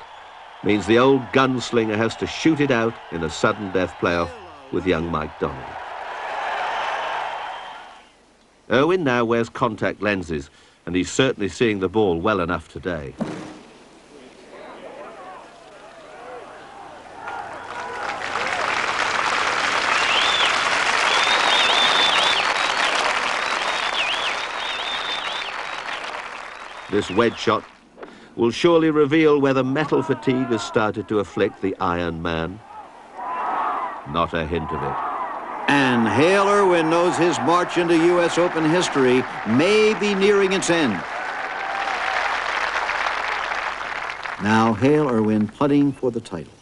means the old gunslinger has to shoot it out in a sudden death playoff with young Mike Donnelly. Irwin now wears contact lenses, and he's certainly seeing the ball well enough today. This wedge shot will surely reveal whether metal fatigue has started to afflict the Iron Man. Not a hint of it. And Hale Irwin knows his march into U.S. Open history may be nearing its end. Now Hale Irwin putting for the title.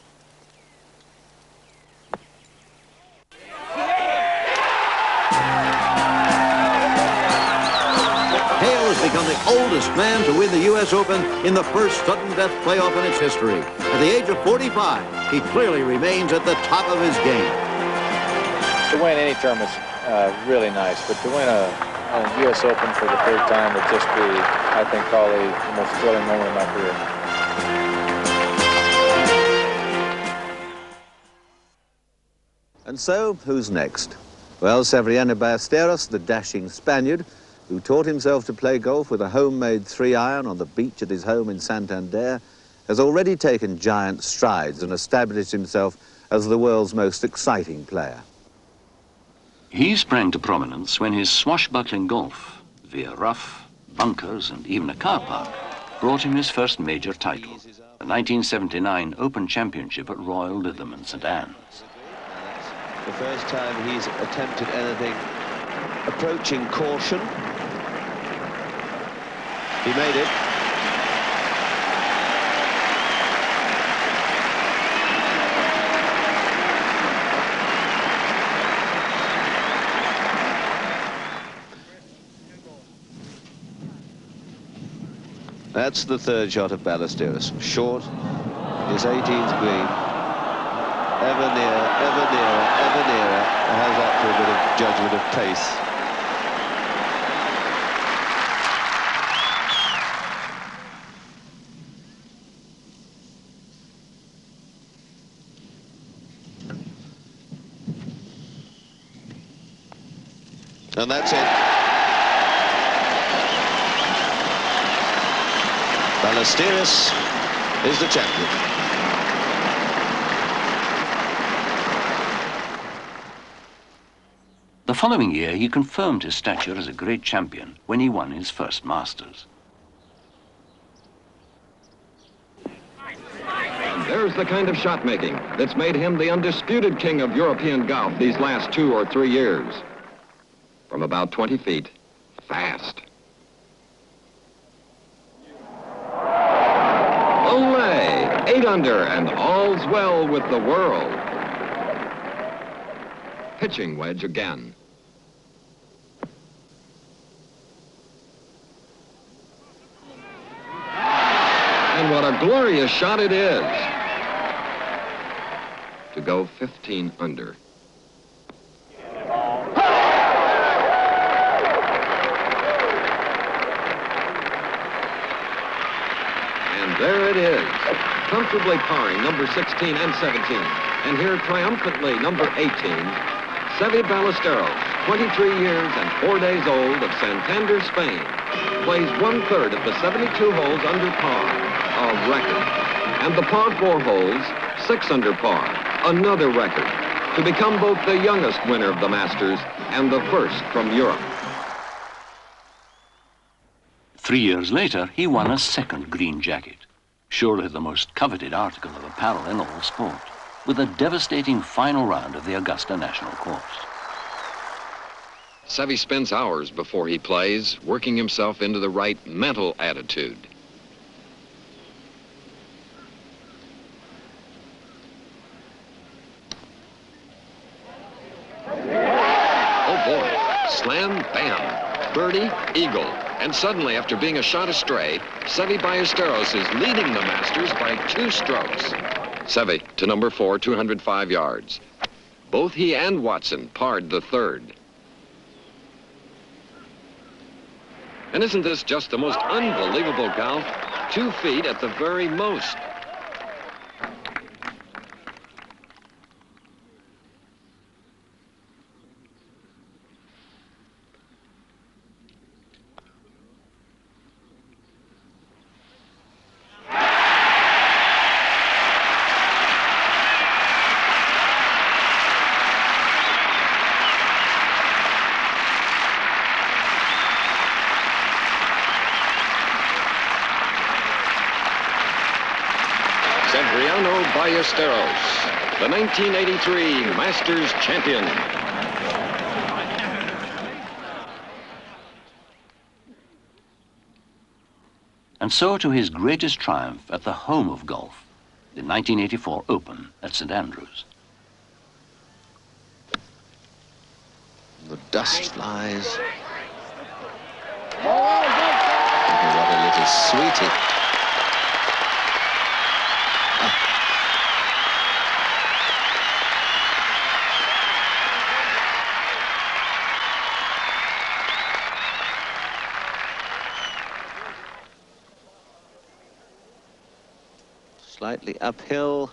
Hale has become the oldest man to win the U.S. Open in the first sudden death playoff in its history. At the age of 45, he clearly remains at the top of his game. To win any tournament is really nice, but to win a U.S. Open for the third time would just be, I think, probably the most thrilling moment of my career. And so, who's next? Well, Seve Ballesteros, the dashing Spaniard, who taught himself to play golf with a homemade 3-iron on the beach at his home in Santander, has already taken giant strides and established himself as the world's most exciting player. He sprang to prominence when his swashbuckling golf, via rough, bunkers, and even a car park, brought him his first major title, the 1979 Open Championship at Royal Lytham in St Anne's. The first time he's attempted anything approaching caution. He made it. That's the third shot of Ballesteros. Short, his 18th green. Ever nearer, ever nearer, ever nearer. How's that for a bit of judgment of pace? And that's it. Ballesteros is the champion. The following year, he confirmed his stature as a great champion when he won his first Masters. And there's the kind of shot making that's made him the undisputed king of European golf these last 2 or 3 years. From about 20 feet, fast. Olay! 8 under, and all's well with the world. Pitching wedge again. And what a glorious shot it is. To go 15 under. And there it is, comfortably parring number 16 and 17. And here triumphantly number 18, Seve Ballesteros, 23 years and 4 days old, of Santander, Spain, plays 1/3 of the 72 holes under par, a record. And the par 4 holes, 6 under par, another record, to become both the youngest winner of the Masters and the first from Europe. 3 years later, he won a second green jacket, surely the most coveted article of apparel in all sport, with a devastating final round of the Augusta National Course. Seve spends hours before he plays, working himself into the right mental attitude. Oh boy, slam, bam, birdie, eagle. And suddenly, after being a shot astray, Seve Ballesteros is leading the Masters by 2 strokes. Seve to number 4, 205 yards. Both he and Watson parred the 3rd. And isn't this just the most unbelievable golf? 2 feet at the very most. Seve Ballesteros, the 1983 Masters champion. And so to his greatest triumph at the home of golf, the 1984 Open at St Andrews. The dust flies. Oh, what a little sweetie. Slightly uphill.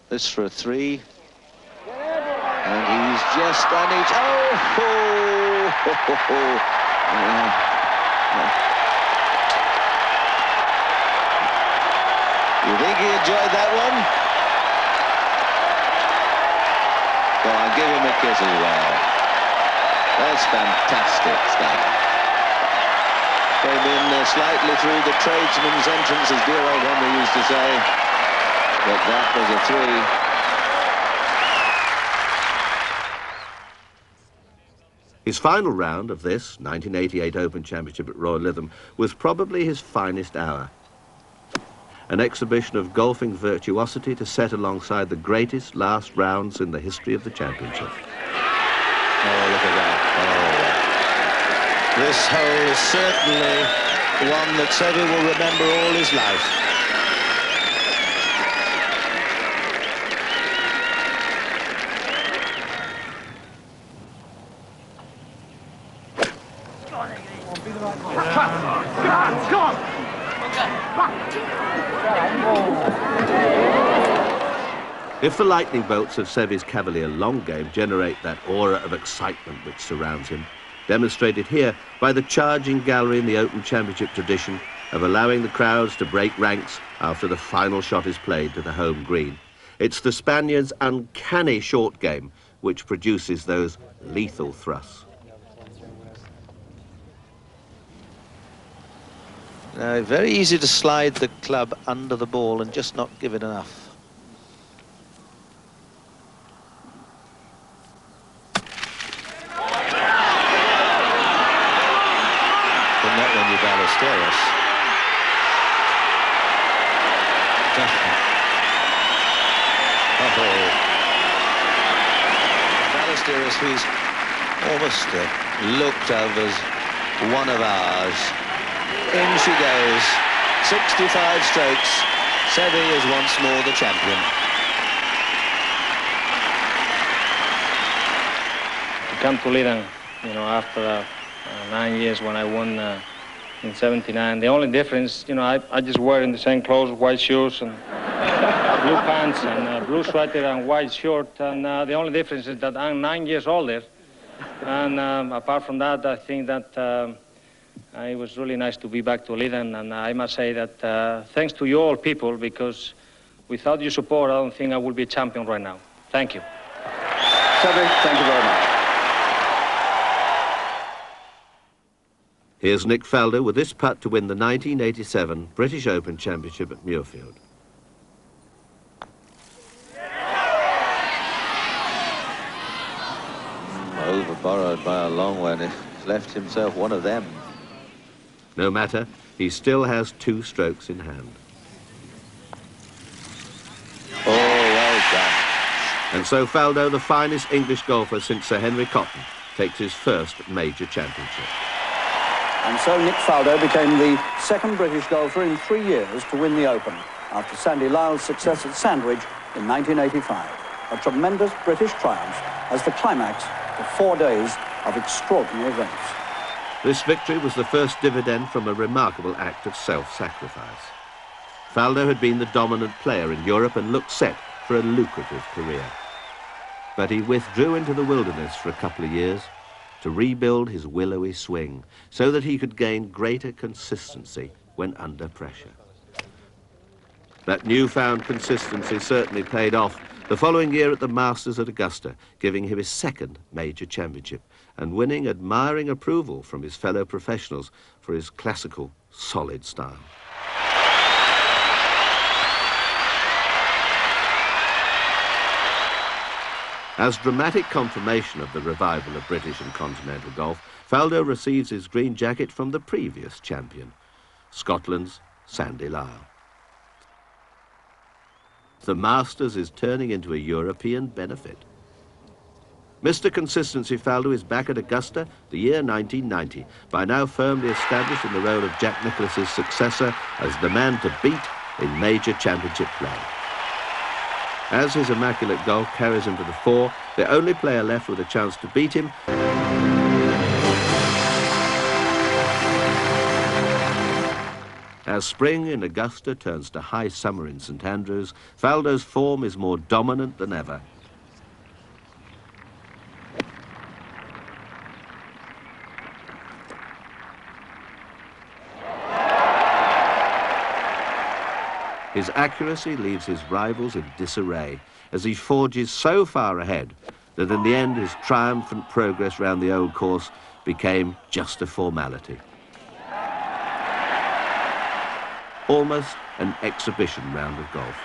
This for a 3. And he's just done it. You think he enjoyed that one? Go on, give him a kiss as well. That's fantastic stuff. Came in slightly through the tradesman's entrance, as dear old Henry used to say. But that was a 3. His final round of this 1988 Open Championship at Royal Lytham was probably his finest hour. An exhibition of golfing virtuosity to set alongside the greatest last rounds in the history of the championship. Oh, look at that. Oh. This hole is certainly one that Seve will remember all his life. If the lightning bolts of Seve's Cavalier long game generate that aura of excitement which surrounds him, demonstrated here by the charging gallery in the Open Championship tradition of allowing the crowds to break ranks after the final shot is played to the home green, it's the Spaniard's uncanny short game which produces those lethal thrusts. Very easy to slide the club under the ball and just not give it enough. Ballesteros. Ballesteros, who's almost looked of as one of ours. In she goes. 65 strokes. Seve is once more the champion. To come to Lytham, you know, after 9 years when I won in 79. The only difference, you know, I just wearing the same clothes, white shoes and blue pants and blue sweater and white shirt. And the only difference is that I'm 9 years older. And apart from that, I think that it was really nice to be back to Lytham. And I must say that thanks to you all people, because without your support, I don't think I would be a champion right now. Thank you. Seve, thank you very much. Here's Nick Faldo with this putt to win the 1987 British Open Championship at Muirfield. Over-borrowed by a long one. He's left himself one of them. No matter, he still has 2 strokes in hand. Oh, well done. And so Faldo, the finest English golfer since Sir Henry Cotton, takes his first major championship. And so Nick Faldo became the second British golfer in 3 years to win the Open, after Sandy Lyle's success at Sandwich in 1985. A tremendous British triumph as the climax of 4 days of extraordinary events. This victory was the first dividend from a remarkable act of self-sacrifice. Faldo had been the dominant player in Europe and looked set for a lucrative career. But he withdrew into the wilderness for a couple of years to rebuild his willowy swing so that he could gain greater consistency when under pressure. That newfound consistency certainly paid off the following year at the Masters at Augusta, giving him his second major championship and winning admiring approval from his fellow professionals for his classical, solid style. As dramatic confirmation of the revival of British and continental golf, Faldo receives his green jacket from the previous champion, Scotland's Sandy Lyle. The Masters is turning into a European benefit. Mr. Consistency Faldo is back at Augusta the year 1990, by now firmly established in the role of Jack Nicklaus's successor as the man to beat in major championship play. As his immaculate golf carries him to the fore, the only player left with a chance to beat him as spring in Augusta turns to high summer in St Andrews, Faldo's form is more dominant than ever. His accuracy leaves his rivals in disarray as he forges so far ahead that in the end his triumphant progress round the old course became just a formality. Almost an exhibition round of golf.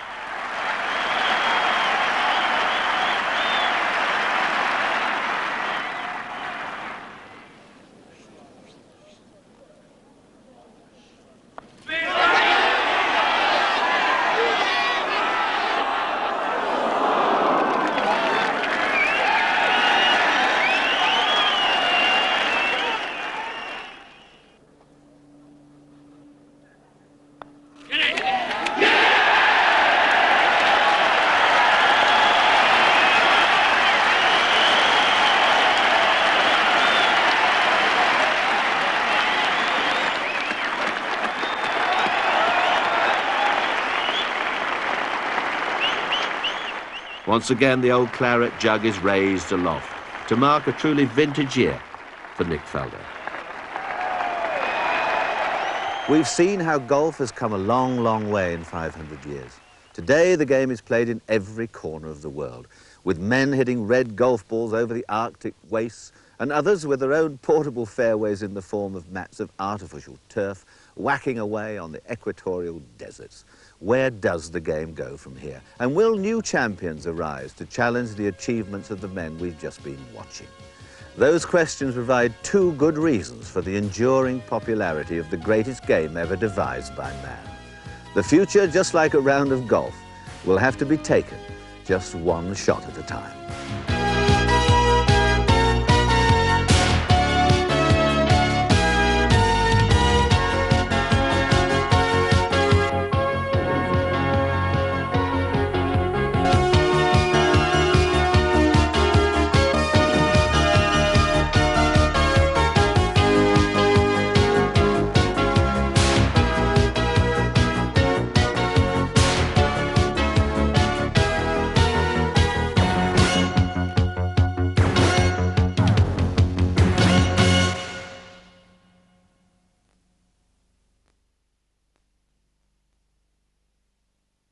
Once again, the old claret jug is raised aloft to mark a truly vintage year for Nick Faldo. We've seen how golf has come a long, long way in 500 years. Today, the game is played in every corner of the world, with men hitting red golf balls over the Arctic wastes and others with their own portable fairways in the form of mats of artificial turf, whacking away on the equatorial deserts. Where does the game go from here? And will new champions arise to challenge the achievements of the men we've just been watching? Those questions provide two good reasons for the enduring popularity of the greatest game ever devised by man. The future, just like a round of golf, will have to be taken just one shot at a time.